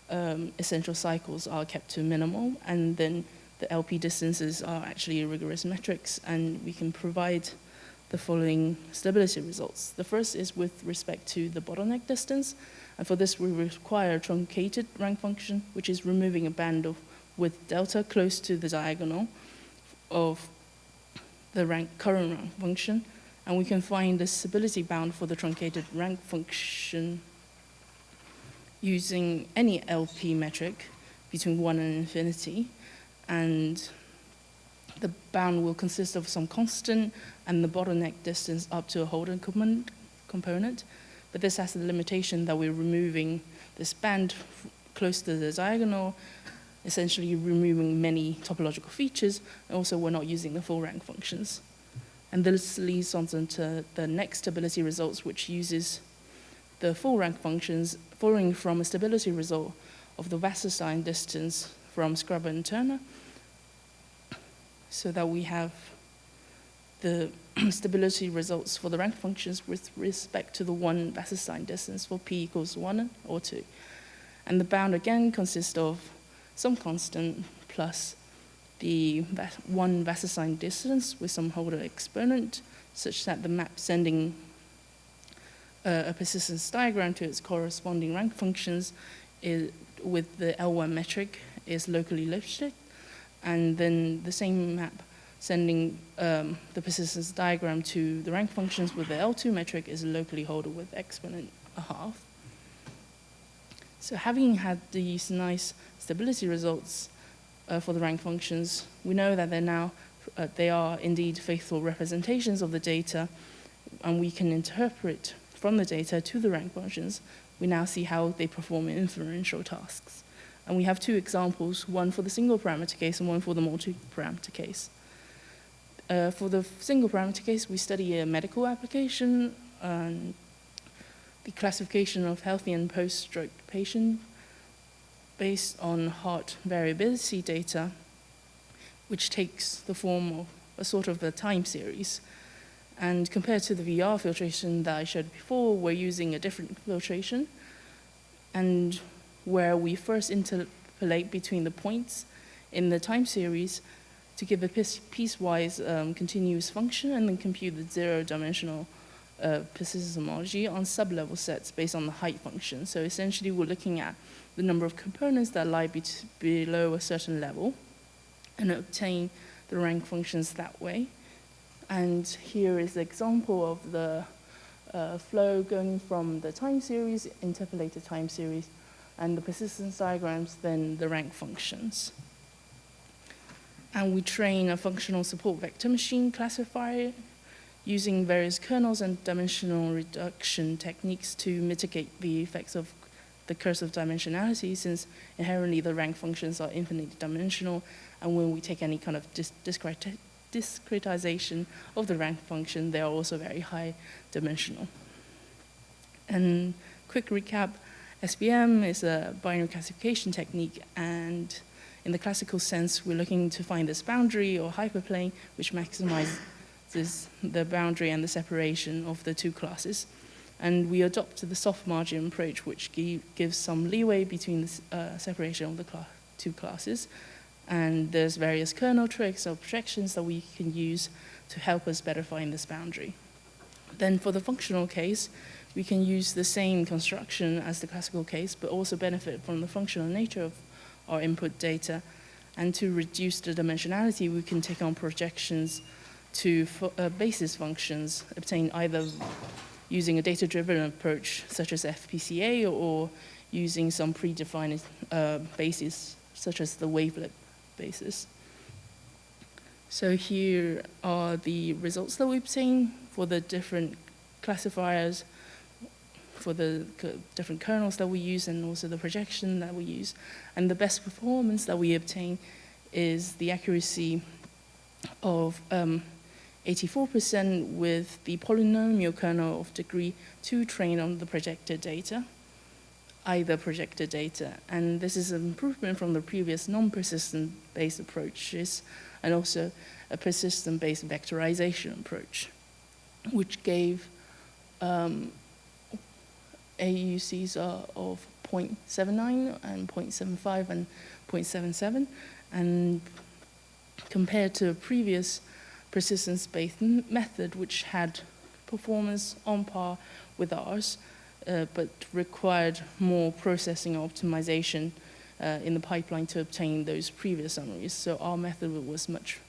essential cycles are kept to minimal, and then the LP distances are actually rigorous metrics, and we can provide the following stability results. The first is with respect to the bottleneck distance, and for this we require a truncated rank function, which is removing a band of width delta close to the diagonal of the current rank function, and we can find the stability bound for the truncated rank function using any LP metric between 1 and infinity, and the bound will consist of some constant and the bottleneck distance up to a Holden component, but this has the limitation that we're removing this band close to the diagonal, essentially removing many topological features, and also we're not using the full rank functions. And this leads on to the next stability results, which uses the full rank functions following from a stability result of the Wasserstein distance from Scrivener and Turner, so that we have the stability results for the rank functions with respect to the one Wasserstein distance for p = 1 or 2. And the bound again consists of some constant plus the one Wasserstein distance with some Holder exponent, such that the map sending a persistence diagram to its corresponding rank functions with the L1 metric is locally Lipschitz, and then the same map sending the persistence diagram to the rank functions with the L2 metric is locally Holder with exponent 1/2. So having had these nice stability results for the rank functions, we know that they are indeed faithful representations of the data, and we can interpret from the data to the rank functions. We now see how they perform in inferential tasks. And we have two examples, one for the single parameter case and one for the multi-parameter case. For the single parameter case, we study a medical application, the classification of healthy and post-stroke patients based on heart variability data, which takes the form of a sort of a time series. And compared to the VR filtration that I showed before, we're using a different filtration. and where we first interpolate between the points in the time series to give a piecewise continuous function, and then compute the zero-dimensional persistence homology on sub-level sets based on the height function. So essentially, we're looking at the number of components that lie below a certain level and obtain the rank functions that way. And here is the example of the flow going from the time series, interpolated time series, and the persistence diagrams, then the rank functions. And we train a functional support vector machine classifier using various kernels and dimensional reduction techniques to mitigate the effects of the curse of dimensionality, since inherently the rank functions are infinitely dimensional, and when we take any kind of discretization of the rank function, they are also very high dimensional. And quick recap, SVM is a binary classification technique, and in the classical sense, we're looking to find this boundary or hyperplane which maximizes the boundary and the separation of the two classes. And we adopt the soft margin approach, which gives some leeway between the separation of the two classes. And there's various kernel tricks or projections that we can use to help us better find this boundary. Then for the functional case, we can use the same construction as the classical case, but also benefit from the functional nature of our input data. And to reduce the dimensionality, we can take on projections to basis functions obtained either using a data-driven approach such as FPCA or using some predefined basis such as the wavelet basis. So here are the results that we obtain for the different classifiers, for the different kernels that we use, and also the projection that we use. And the best performance that we obtain is the accuracy of 84% with the polynomial kernel of degree 2 trained on the projected data, either projected data. And this is an improvement from the previous non-persistent-based approaches, and also a persistent-based vectorization approach, which gave AUCs of 0.79 and 0.75 and 0.77. And compared to a previous persistence-based method, which had performance on par with ours, but required more processing optimization in the pipeline to obtain those previous summaries. So our method was much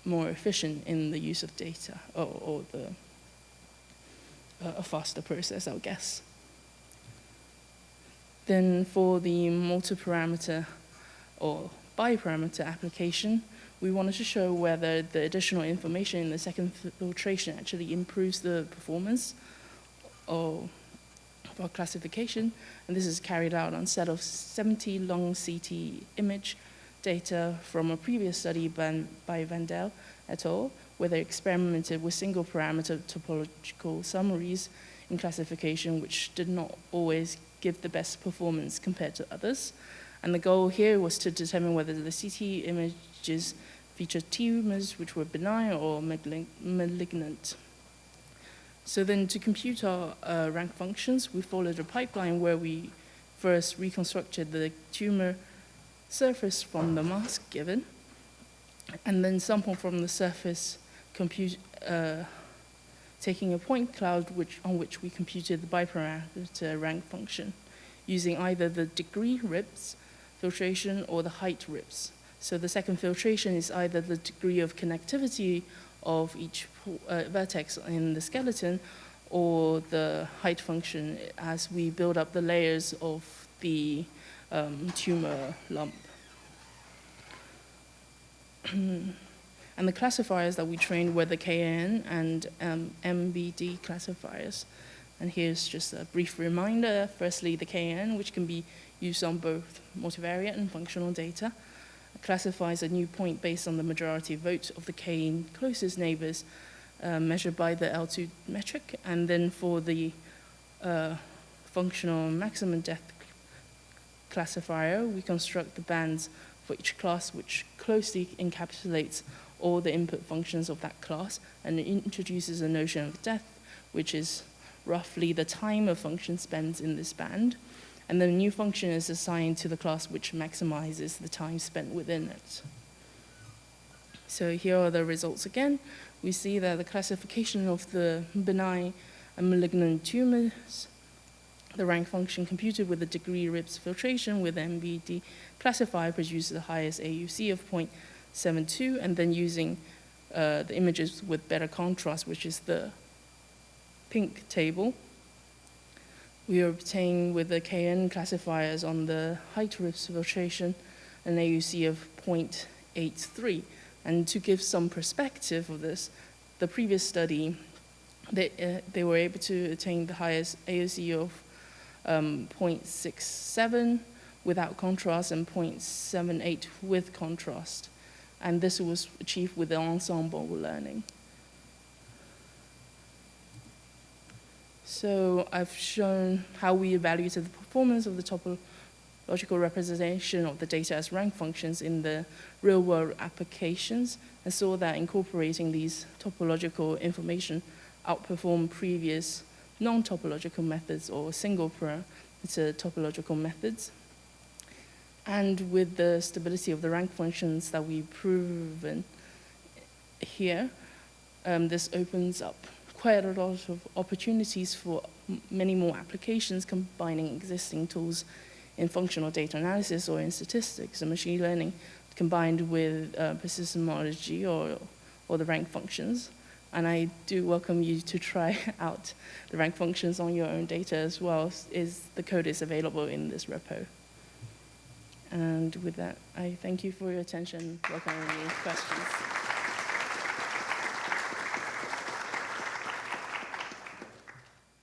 more efficient in the use of data, or a faster process, I guess. Then for the multi-parameter or biparameter application, we wanted to show whether the additional information in the second filtration actually improves the performance of our classification. And this is carried out on a set of 70 long CT image data from a previous study by Vandel et al., where they experimented with single parameter topological summaries in classification, which did not always give the best performance compared to others. And the goal here was to determine whether the CT images featured tumors which were benign or malignant. So then to compute our rank functions, we followed a pipeline where we first reconstructed the tumor surface from the mask given, and then sample from the surface, taking a point cloud on which we computed the biparameter rank function, using either the degree RIPS filtration or the height RIPS. So the second filtration is either the degree of connectivity of each vertex in the skeleton, or the height function as we build up the layers of the tumor lump. And the classifiers that we trained were the KN and MBD classifiers. And here's just a brief reminder. Firstly, the KN, which can be used on both multivariate and functional data, classifies a new point based on the majority vote of the k closest neighbors measured by the L2 metric. And then for the functional maximum depth classifier, we construct the bands for each class, which closely encapsulates all the input functions of that class, and it introduces a notion of depth, which is roughly the time a function spends in this band. And then a new function is assigned to the class which maximizes the time spent within it. So here are the results again. We see that the classification of the benign and malignant tumors, the rank function computed with the degree RIPS filtration with MBD classifier produces the highest AUC of 0.72, and then using the images with better contrast, which is the pink table, we obtain with the KN classifiers on the height RIPS filtration an AUC of 0.83. And to give some perspective of this, the previous study, they were able to attain the highest AUC of 0.67 without contrast and 0.78 with contrast. And this was achieved with the ensemble learning. So I've shown how we evaluated the performance of the topological representation of the data as rank functions in the real-world applications, and saw that incorporating these topological information outperformed previous non-topological methods or single parameter topological methods. And with the stability of the rank functions that we've proven here, this opens up quite a lot of opportunities for many more applications combining existing tools in functional data analysis or in statistics and machine learning combined with persistent homology or the rank functions. And I do welcome you to try out the rank functions on your own data as well. The code is available in this repo. And with that, I thank you for your attention. Welcome any questions.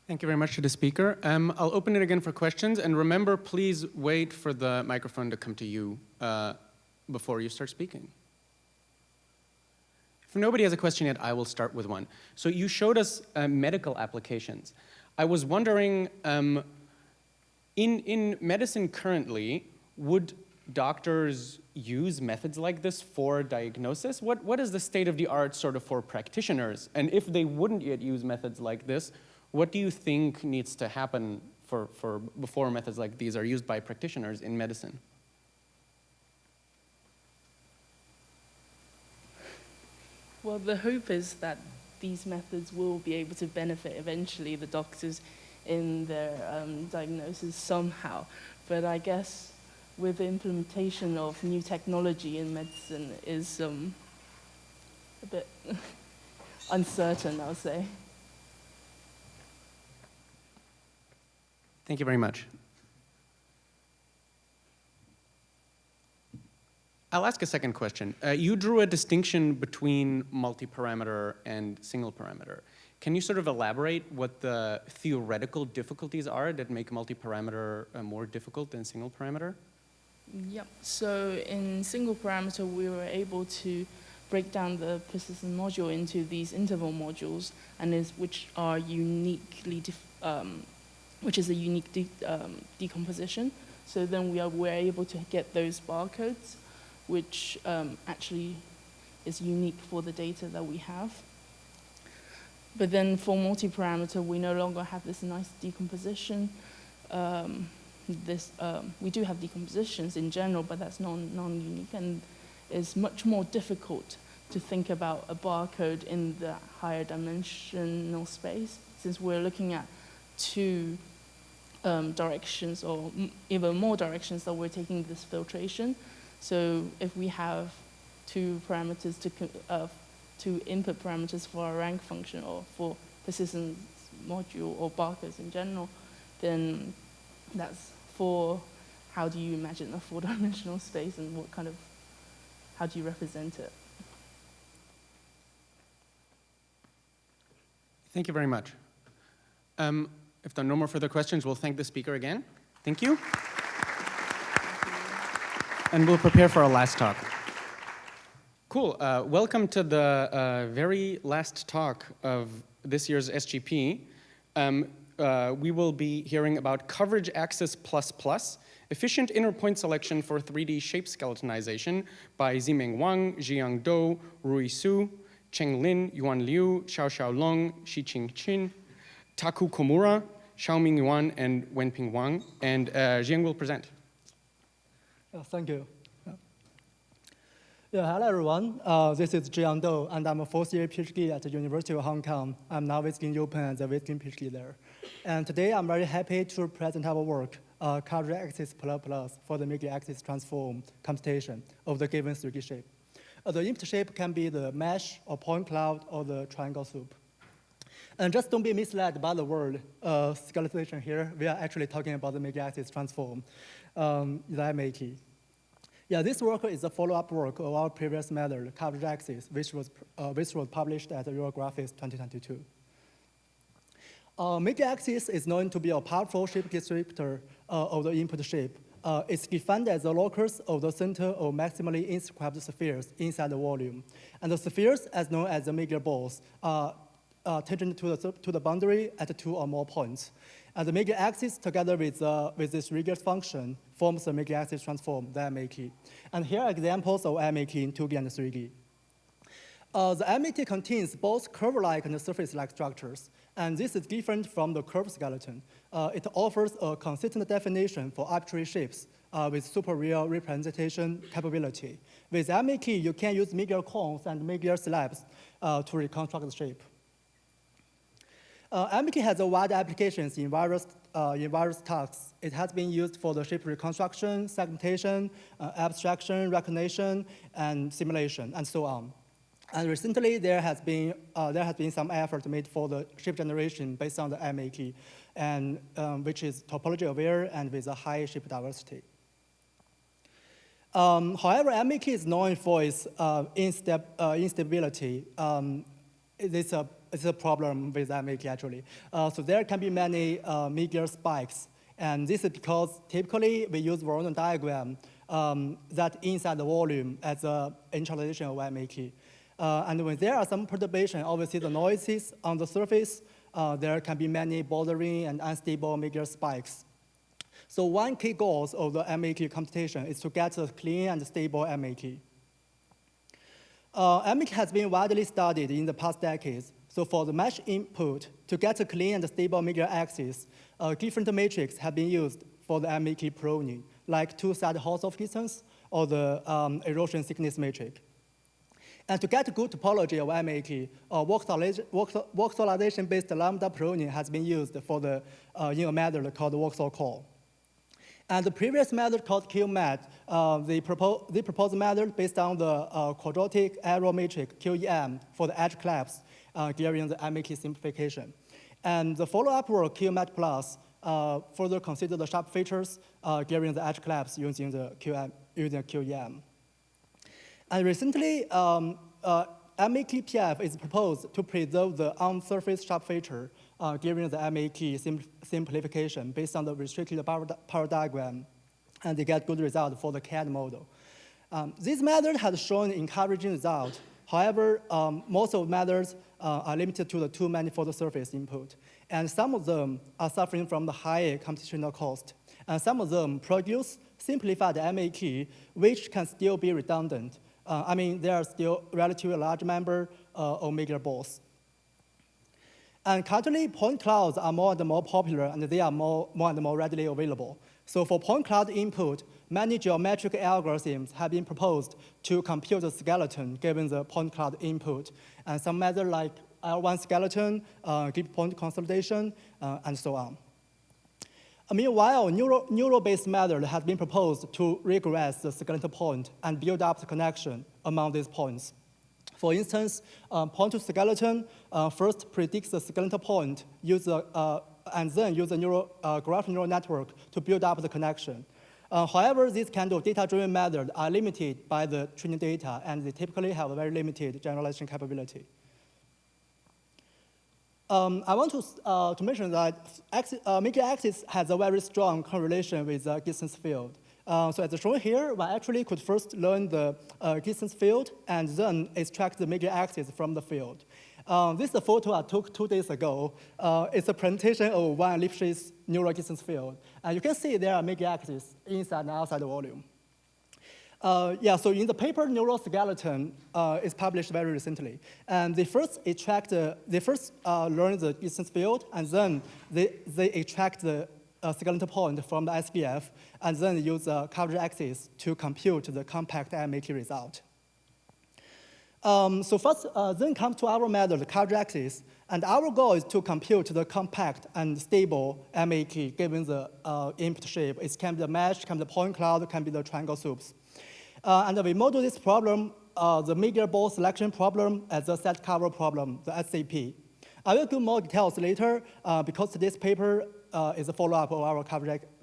Thank you very much to the speaker. I'll open it again for questions. And remember, please wait for the microphone to come to you before you start speaking. If nobody has a question yet, I will start with one. So you showed us medical applications. I was wondering, in medicine currently, would doctors use methods like this for diagnosis? What is the state of the art sort of for practitioners? And if they wouldn't yet use methods like this, what do you think needs to happen before methods like these are used by practitioners in medicine? Well, the hope is that these methods will be able to benefit eventually the doctors in their diagnosis somehow. But I guess with the implementation of new technology in medicine is a bit uncertain, I'll say. Thank you very much. I'll ask a second question. You drew a distinction between multi-parameter and single parameter. Can you sort of elaborate what the theoretical difficulties are that make multi-parameter more difficult than single parameter? Yep. So in single parameter, we were able to break down the persistent module into these interval modules, and which are uniquely, which is a unique decomposition. So then we're able to get those barcodes, which actually is unique for the data that we have. But then for multi-parameter, we no longer have this nice decomposition. We do have decompositions in general, but that's non-unique, and it's much more difficult to think about a barcode in the higher dimensional space, since we're looking at two directions or even more directions that we're taking this filtration. So if we have two parameters two input parameters for our rank function or for persistence module or barcodes in general, then that's for how do you imagine a four-dimensional space and how do you represent it? Thank you very much. If there are no more further questions, we'll thank the speaker again. Thank you. And we'll prepare for our last talk. Cool. Welcome to the very last talk of this year's SGP. We will be hearing about coverage access plus, efficient inner point selection for 3D shape skeletonization by Zimeng Wang, Zhiyang Rui Su, Cheng Lin, Yuan Liu, Xiaoxiao Long, Shiqing Qin. Taku Komura, Xiaoming Yuan, and Wenping Wang, and Zhiyang will present. Thank you. Yeah, hello everyone. This is Redondo, and I'm a fourth-year PhD at the University of Hong Kong. I'm now visiting UPenn as a visiting PhD there. And today I'm very happy to present our work, Color Axis plus for the media axis transform computation of the given 3D shape. The input shape can be the mesh or point cloud or the triangle soup. And just don't be misled by the word skeletonization here. We are actually talking about the media axis transform, the MAT. Yeah, this work is a follow-up work of our previous method, coverage axis, which was published at Eurographics 2022. Media axis is known to be a powerful shape descriptor of the input shape. It's defined as the locus of the center of maximally inscribed spheres inside the volume. And the spheres, as known as the media balls, are tangent to the boundary at 2 or more points. And the media axis, together with this rigorous function, forms the media axis transform, the MAT. And here are examples of MAT in 2D and 3D. The MAT contains both curve-like and surface-like structures. And this is different from the curved skeleton. It offers a consistent definition for arbitrary shapes with super real representation capability. With MAT, you can use media cones and media slabs to reconstruct the shape. MAT has a wide applications in various tasks. It has been used for the shape reconstruction, segmentation, abstraction, recognition, and simulation, and so on. And recently, there has been some effort made for the shape generation based on the MAT, and which is topology aware and with a high shape diversity. However, MAT is known for its instability. It's a problem with MAT actually. So there can be many media spikes, and this is because typically we use Redondo diagram that inside the volume as an internalization of MAT. And when there are some perturbation, obviously the noises on the surface, there can be many bothering and unstable media spikes. So one key goal of the MAT computation is to get a clean and stable MAT. MAT has been widely studied in the past decades. So for the mesh input, to get a clean and stable media axis, different metrics have been used for the MAT pruning, like two-side Hausdorff distance or the erosion thickness metric. And to get a good topology of MAT, voxelization-based lambda pruning has been used for the in a method called voxel call. And the previous method called QMAT, they proposed a method based on the quadratic arrow metric QEM for the edge collapse during the MAT simplification. And the follow-up work QMAT plus further consider the sharp features during the edge collapse using the QEM. And recently, MAT-PF is proposed to preserve the on-surface sharp feature during the MAT simplification based on the restricted power diagram, and they get good result for the CAD model. This method has shown encouraging results. However, most of the methods are limited to the two manifold surface input, and some of them are suffering from the high computational cost, and some of them produce simplified MAT, which can still be redundant. I mean, there are still relatively large number of media balls. And currently, point clouds are more and more popular, and they are more and more readily available. So for point cloud input, many geometric algorithms have been proposed to compute the skeleton given the point cloud input. And some methods like L1 skeleton, deep point consolidation, and so on. Meanwhile, neural-based method has been proposed to regress the skeletal point and build up the connection among these points. For instance, point to skeleton first predicts the skeletal point, and then use the graph neural network to build up the connection. However, these kind of data-driven methods are limited by the training data, and they typically have a very limited generalization capability. I want to mention that media axis has a very strong correlation with the distance field. So as shown here, one actually could first learn the distance field and then extract the media axis from the field. This is a photo I took 2 days ago. It's a presentation of one Lipschitz neural distance field. And you can see there are media axes inside and outside the volume. Yeah, so in the paper, neural skeleton is published very recently. And they first learn the distance field, and then they extract the skeletal point from the SPF, and then use the coverage axis to compute the compact MAK result. So first, then come to our method, the coverage axis. And our goal is to compute the compact and stable MAK given the input shape. It can be the mesh, can be the point cloud, can be the triangle soups. And we model this problem, the media ball selection problem, as a set cover problem, the SGP. I will give more details later because this paper is a follow-up of our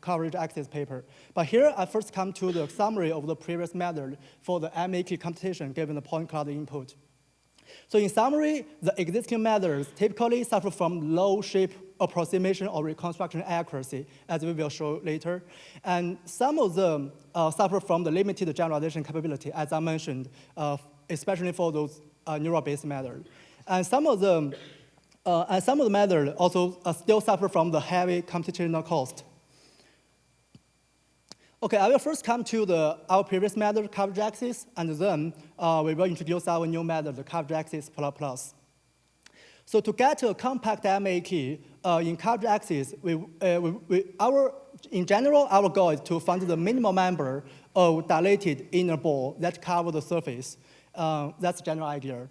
coverage axis paper. But here, I first come to the summary of the previous method for the MAK computation given the point cloud input. So in summary, the existing methods typically suffer from low shape approximation or reconstruction accuracy, as we will show later. And some of them suffer from the limited generalization capability, as I mentioned, especially for those neural-based methods. And some of the methods also still suffer from the heavy computational cost. Okay, I will first come to our previous method, coverage axis, and then we will introduce our new method, the coverage axis plus. So to get a compact MAK in coverage axis, in general, our goal is to find the minimal member of dilated inner ball that cover the surface. That's the general idea.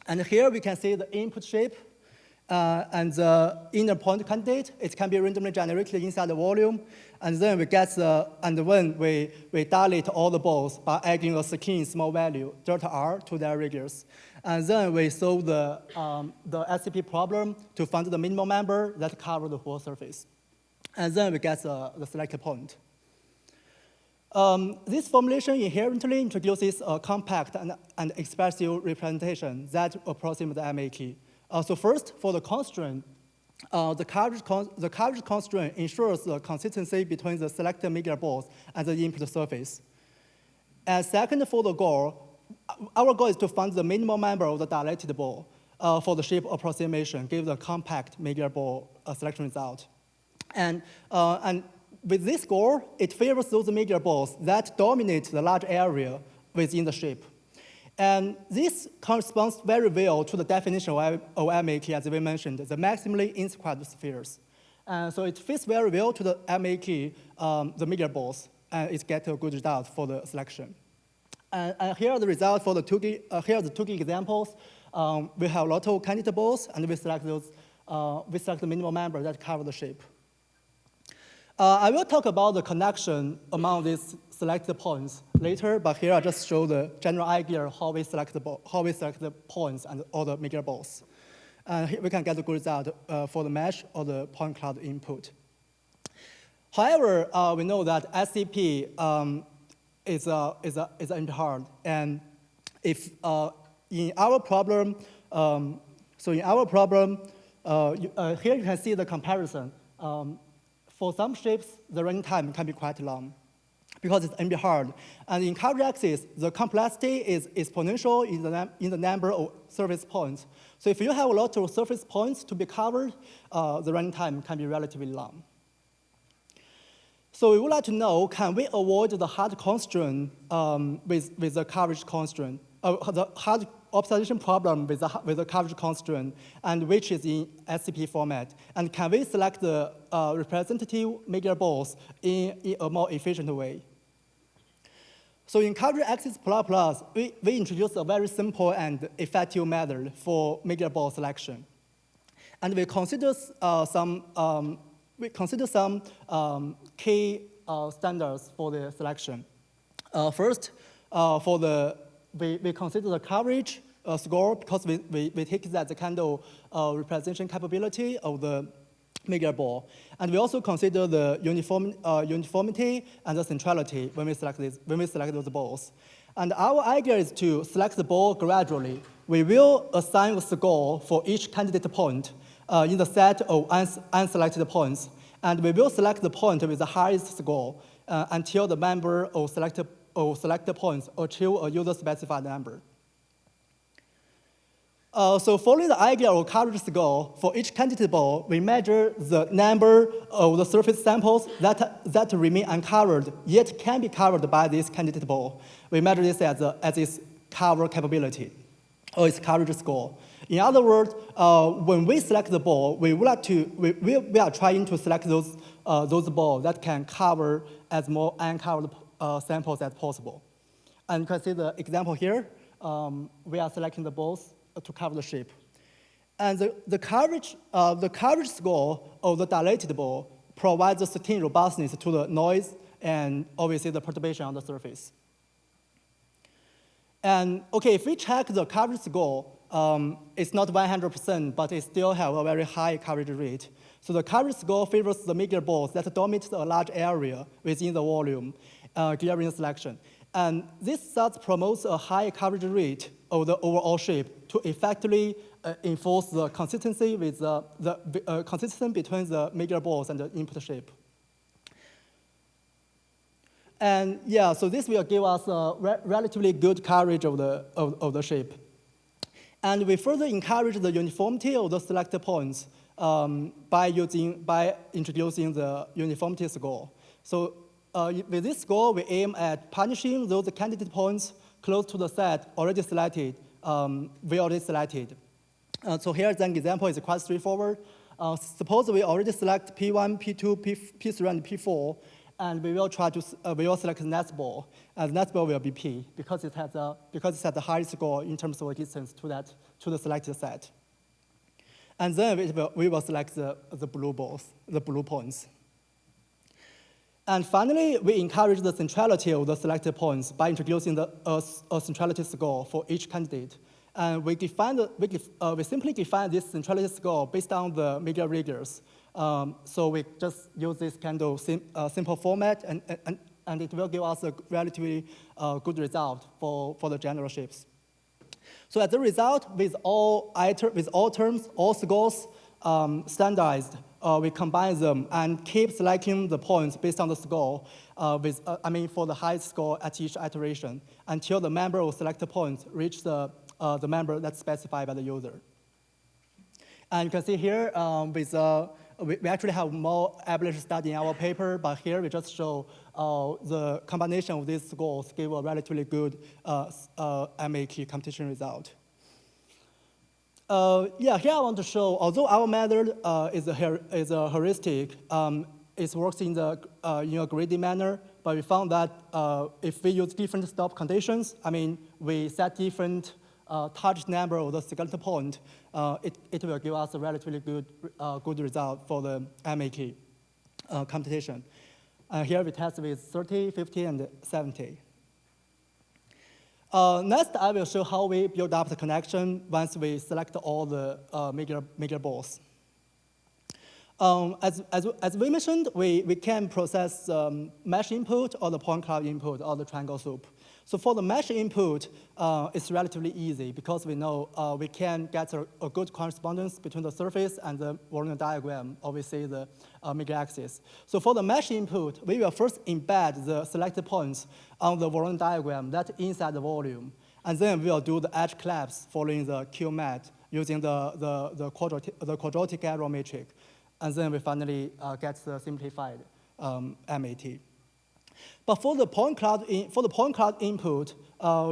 And here we can see the input shape and the inner point candidate. It can be randomly generated inside the volume. And then we get when we dilate all the balls by adding a Qiquan small value, delta R, to their radius. And then we solve the SGP problem to find the minimal member that covers the whole surface. And then we get the selected point. This formulation inherently introduces a compact and expressive representation that approximates the MAK. So first, for the constraint, the coverage constraint ensures the consistency between the selected media balls and the input surface. And second, for the goal, our goal is to find the minimal member of the dilated ball for the shape approximation, give the compact media ball selection result. And with this goal, it favors those media balls that dominate the large area within the shape. And this corresponds very well to the definition of MAK, as we mentioned, the maximally inscribed spheres. So it fits very well to the MAK, the media balls, and it gets a good result for the selection. And here are the results for the here are the 2 examples. We have a lot of candidate balls, and we select the minimal member that cover the shape. I will talk about the connection among these selected points later, but here I just show the general idea of how we select the points and all the media balls. Here we can get a good result for the mesh or the point cloud input. However, we know that SGP is hard, and if in our problem, here you can see the comparison. For some shapes, the running time can be quite long because it's NP hard. And in coverage axis, the complexity is exponential in the number of surface points. So if you have a lot of surface points to be covered, the running time can be relatively long. So we would like to know, can we avoid the hard constraint with the coverage constraint, the hard observation problem with the coverage constraint, and which is in SGP format? And can we select the representative media balls in a more efficient way? So in coverage axis plus, we introduced a very simple and effective method for media ball selection. And we consider some key standards for the selection. First, we consider the coverage score because we take that the kind of representation capability of the media ball. And we also consider the uniformity and the centrality when we select those balls. And our idea is to select the ball gradually. We will assign a score for each candidate point in the set of unselected points. And we will select the point with the highest score until the member of selected points achieve a user-specified number. So following the ideal coverage score, for each candidate ball, we measure the number of the surface samples that remain uncovered, yet can be covered by this candidate ball. We measure this as its cover capability, or its coverage score. In other words, when we select the ball, we are trying to select those balls that can cover as more uncovered samples as possible. And you can see the example here. We are selecting the balls to cover the shape. And the coverage score of the dilated ball provides a certain robustness to the noise and obviously the perturbation on the surface. And okay, if we check the coverage score, it's not 100%, but it still have a very high coverage rate. So the coverage score favors the meager balls that dominate a large area within the volume during selection. And this thus promotes a high coverage rate of the overall shape to effectively enforce the consistency with the consistency between the meager balls and the input shape. And yeah, so this will give us a relatively good coverage of the shape. And we further encourage the uniformity of the selected points by introducing the uniformity score. So with this score, we aim at punishing those candidate points close to the set already selected, so here's an example. It's quite straightforward. Suppose we already select P1, P2, P3, and P4, and we will select the next ball, and the next ball will be P because it has the highest score in terms of distance to the selected set. And then we will select the blue balls, the blue points. And finally, we encourage the centrality of the selected points by introducing a centrality score for each candidate. And we simply define this centrality score based on the meager rigors. So we just use this kind of simple format, and it will give us a relatively good result for the general shapes. So as a result, with all terms, all scores standardized, we combine them and keep selecting the points based on the score for the highest score at each iteration until the number of selected points reach the number that's specified by the user. And you can see here, we actually have more average study in our paper, but here we just show the combination of these scores give a relatively good MAQ competition result. Here I want to show, although our method is a heuristic, it works in a greedy manner, but we found that if we use different stop conditions, we set different target number of the skeleton point, it will give us a relatively good result for the MAQ computation. Here we test with 30, 50, and 70. Next, I will show how we build up the connection once we select all the meager balls. As we mentioned, we can process mesh input or the point cloud input or the triangle soup. So for the mesh input, it's relatively easy because we know we can get a good correspondence between the surface and the volume diagram, obviously the meager axis. So for the mesh input, we will first embed the selected points on the volume diagram that's inside the volume. And then we'll do the edge collapse following the Q-mat using the quadratic arrow matrix. And then we finally get the simplified MAT. But for the point cloud input,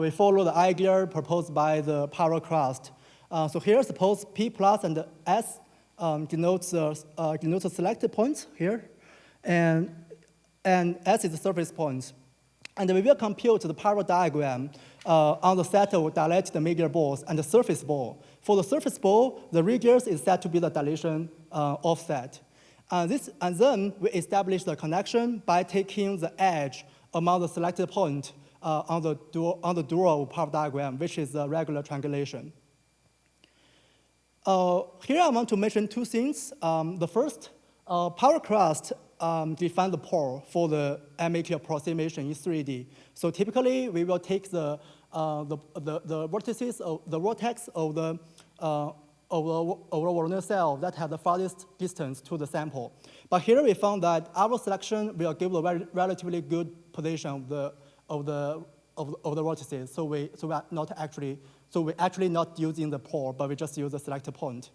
we follow the idea proposed by the power crust. So here, suppose P plus and S denotes the selected points here, and S is the surface points. And we will compute the power diagram on the set of dilated meager balls and the surface ball. For the surface ball, the radius is set to be the dilation offset. And then we establish the connection by taking the edge among the selected point on the dual power diagram, which is the regular triangulation. Here I want to mention two things. The first, power crust define the pole for the MAQ approximation in 3D. So typically, we will take the vertices of the vertex of the Volney cell that have the farthest distance to the sample. But here we found that our selection will give a relatively good position of the vertices. So we are not actually So we're actually not using the pore, but we just use the selector point.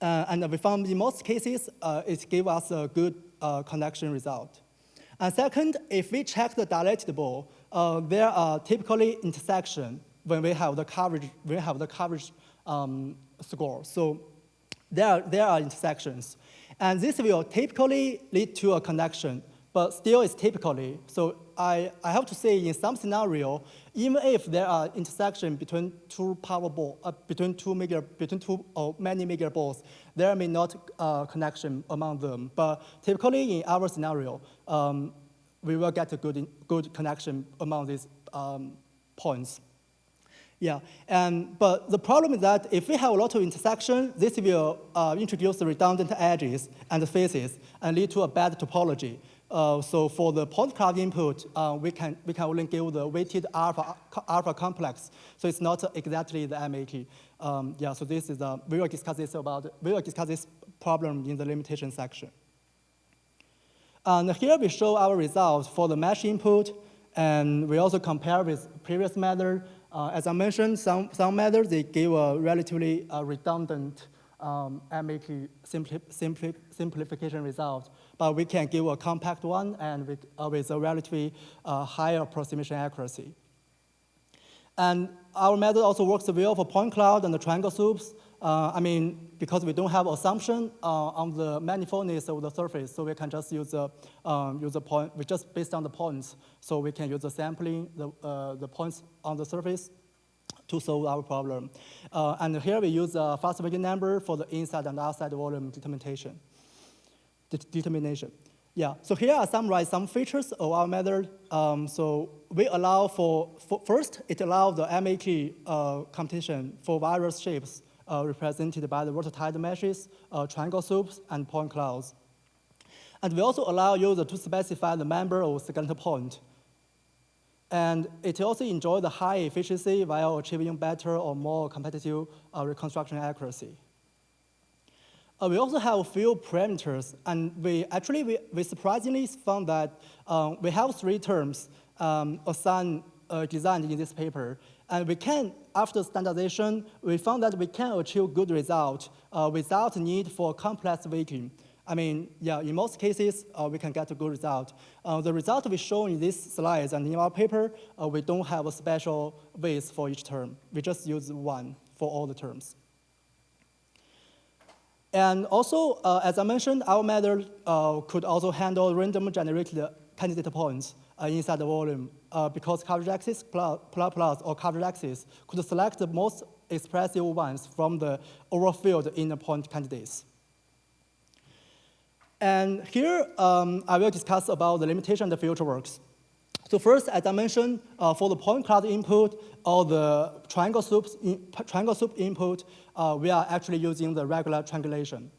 And we found in most cases, it gave us a good connection result. And second, if we check the dilated ball, there are typically intersections when we have the coverage score. So there are intersections. And this will typically lead to a connection, but still it's typically. So I have to say in some scenario, even if there are intersections between two power balls, between two or many megaballs, balls, there may not connection among them. But typically in our scenario, we will get a good connection among these points. Yeah, but the problem is that if we have a lot of intersection, this will introduce redundant edges and faces and lead to a bad topology. So for the point cloud input, we can only give the weighted alpha complex. So it's not exactly the MAT. Yeah, so this is we will discuss this problem in the limitation section. And here we show our results for the mesh input, and we also compare with previous method. As I mentioned, some methods, they give a relatively redundant MAT simplification result, but we can give a compact one and with a relatively higher approximation accuracy. And our method also works well for point cloud and the triangle soups. I mean, because we don't have assumption on the manifoldness of the surface, so we can just use a point. We just based on the points, so we can use the sampling the points on the surface to solve our problem. And here we use a Faugère number for the inside and outside volume determination. Yeah. So here I summarize some features of our method. So we allow first, it allows the MAT computation for various shapes represented by the watertight meshes, triangle soups, and point clouds. And we also allow user to specify the member of skeletal point. And it also enjoys the high efficiency while achieving better or more competitive reconstruction accuracy. We also have a few parameters, and we surprisingly found that we have 3 terms designed in this paper. And we can, after standardization, we found that we can achieve good result without need for complex weighting. I mean, yeah, in most cases, we can get a good result. The result we show in these slides and in our paper, we don't have a special weights for each term. We just use 1 for all the terms. And also, as I mentioned, our method could also handle random generated candidate points inside the volume because coverage axis plus or coverage axis could select the most expressive ones from the overfilled inner point candidates. And here, I will discuss about the limitation and the future works. So first, as I mentioned, for the point cloud input or the triangle soup input, we are actually using the regular triangulation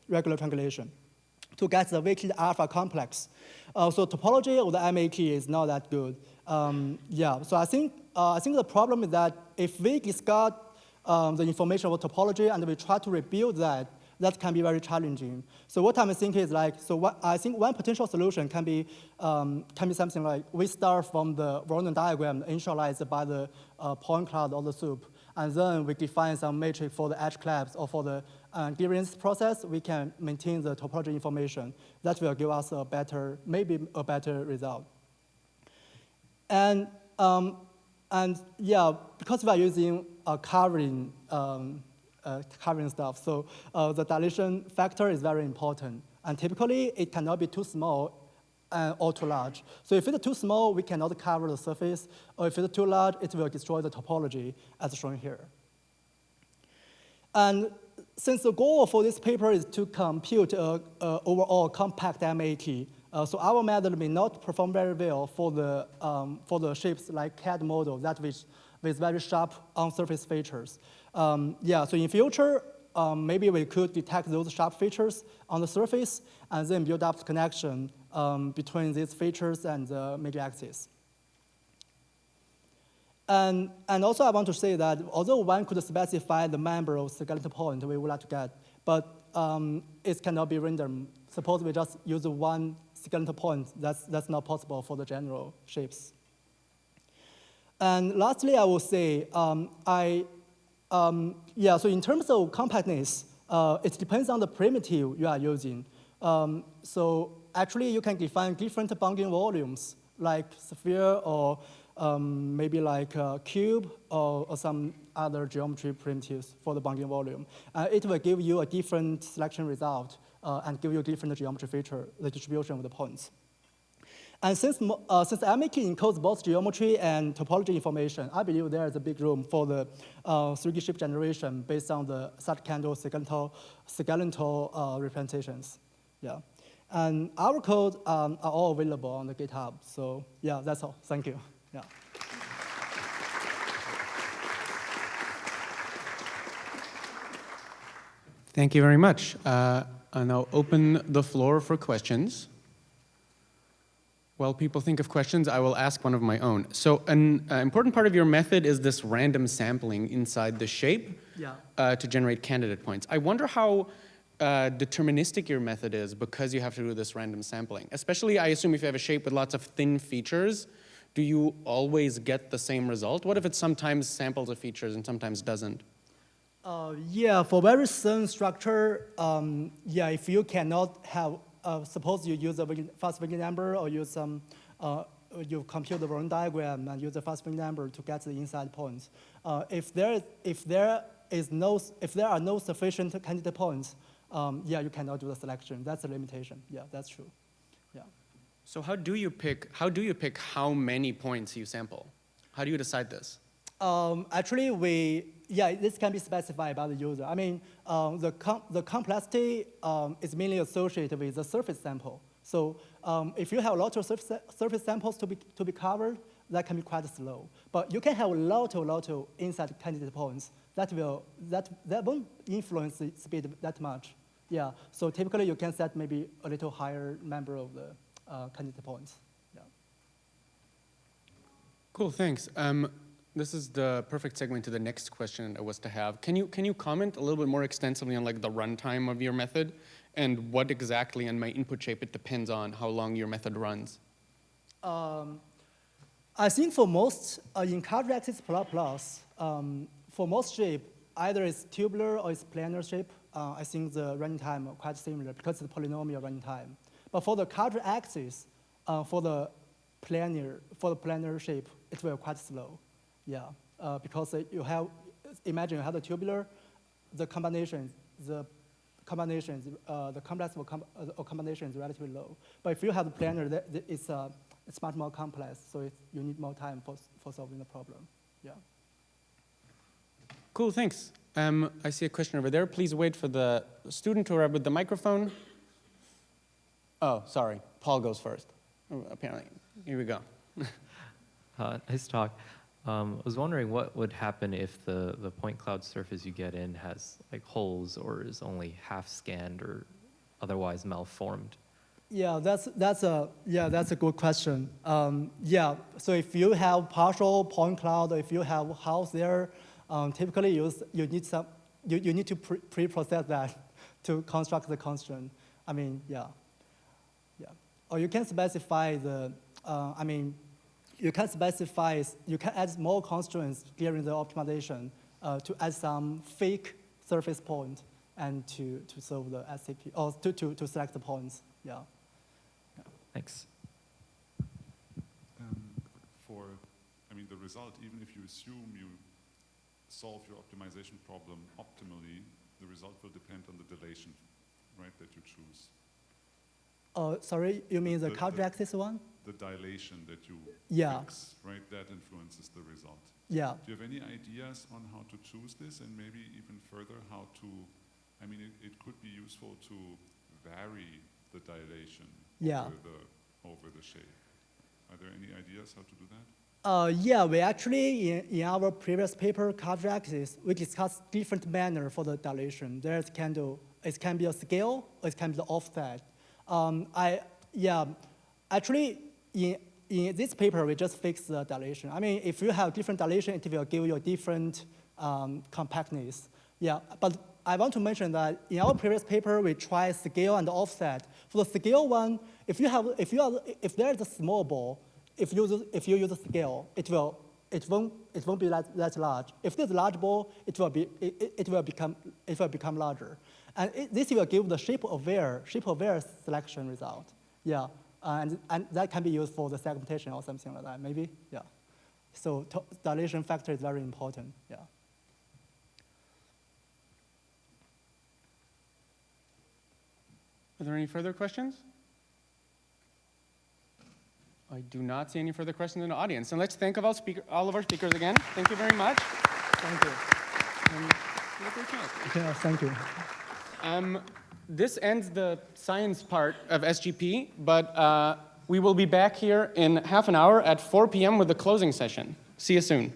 to get the weighted alpha complex. So topology of the MAT is not that good. Yeah, so I think the problem is that if we discard the information of topology and we try to rebuild that can be very challenging. So what I'm thinking is I think one potential solution can be something like we start from the Redondo diagram initialized by the point cloud or the soup, and then we define some matrix for the edge collapse or for the Givens process, we can maintain the topology information. That will give us maybe a better result. And yeah, because we are using covering stuff, so the dilation factor is very important. And typically, it cannot be too small or too large. So if it's too small, we cannot cover the surface. Or if it's too large, it will destroy the topology, as shown here. And since the goal for this paper is to compute overall compact MAT, so our method may not perform very well for the shapes like CAD model that with very sharp on-surface features. Yeah, so in future, maybe we could detect those sharp features on the surface and then build up the connection between these features and the media axis. And also I want to say that although one could specify the member of skeletal point we would like to get, but it cannot be random. Suppose we just use 1 skeletal point, that's not possible for the general shapes. And lastly, I will say, so in terms of compactness, it depends on the primitive you are using. So actually, you can define different bounding volumes, like sphere or maybe like a cube or some other geometry primitives for the bounding volume. It will give you a different selection result and give you a different geometry feature, the distribution of the points. And since MAK encodes both geometry and topology information, I believe there is a big room for the 3D shape generation based on the Sutcandle skeletal representations. Yeah. And our codes are all available on the GitHub. So yeah, that's all. Thank you. Yeah. Thank you very much. I'll now open the floor for questions. While people think of questions, I will ask one of my own. So an important part of your method is this random sampling inside the shape to generate candidate points. I wonder how deterministic your method is because you have to do this random sampling. Especially, I assume, if you have a shape with lots of thin features, do you always get the same result? What if it sometimes samples the features and sometimes doesn't? Yeah, for very thin structure, if you cannot have suppose you use a fast Venn number or use some, you compute the Venn diagram and use the fast Venn number to get the inside points. If there are no sufficient candidate points, you cannot do the selection. That's a limitation. Yeah, that's true. Yeah. So how do you pick how many points you sample? How do you decide this? Actually, this can be specified by the user. I mean, the complexity is mainly associated with the surface sample. So if you have a lot of surface samples to be covered, that can be quite slow. But you can have a lot of inside candidate points. That won't influence the speed that much. Yeah. So typically, you can set maybe a little higher number of the candidate points. Yeah. Cool. Thanks. This is the perfect segue to the next question I was to have. Can you comment a little bit more extensively on like the runtime of your method and what exactly in my input shape it depends on how long your method runs? I think for most in Colorization plus, for most shape, either it's tubular or it's planar shape. I think the running time are quite similar because it's polynomial running time. But for the color axis, for the planar shape, it will quite slow. Yeah, because imagine you have the tubular, the complex combination is relatively low. But if you have the planar, it's much more complex, so you need more time for solving the problem. Yeah. Cool, thanks. I see a question over there. Please wait for the student to arrive with the microphone. Oh, sorry, Paul goes first. Apparently, here we go. Nice talk. I was wondering what would happen if the point cloud surface you get in has like holes or is only half scanned or otherwise malformed. Yeah, that's a good question. So if you have partial point cloud, or if you have house there, typically you need to pre-process that to construct the constraint. I mean, yeah. Or you can specify you can add more constraints during the optimization to add some fake surface point and to solve the SGP, or to select the points. Yeah. Thanks. The result, even if you assume you solve your optimization problem optimally, the result will depend on the dilation, right, that you choose. Sorry, you mean the color axis one? The dilation that you fix, right, that influences the result. Yeah. Do you have any ideas on how to choose this, and maybe even further how to, it could be useful to vary the dilation over the shape. Are there any ideas how to do that? We actually, in our previous paper, color axis, we discussed different manner for the dilation. It can be a scale, or it can be the offset. Actually, in this paper, we just fixed the dilation. If you have different dilation, it will give you a different compactness. Yeah, but I want to mention that in our previous paper, we tried scale and offset. For the scale one, if there is a small ball, if you use a scale, it will it won't be that large. If there's a large ball, it will become larger, and this will give the shape-aware selection result. Yeah, and that can be used for the segmentation or something like that. Maybe, yeah. So dilation factor is very important. Yeah. Are there any further questions? I do not see any further questions in the audience. And let's thank all of our speakers again. Thank you very much. Thank you. Yeah, thank you. This ends the science part of SGP, but we will be back here in half an hour at 4 p.m. with the closing session. See you soon.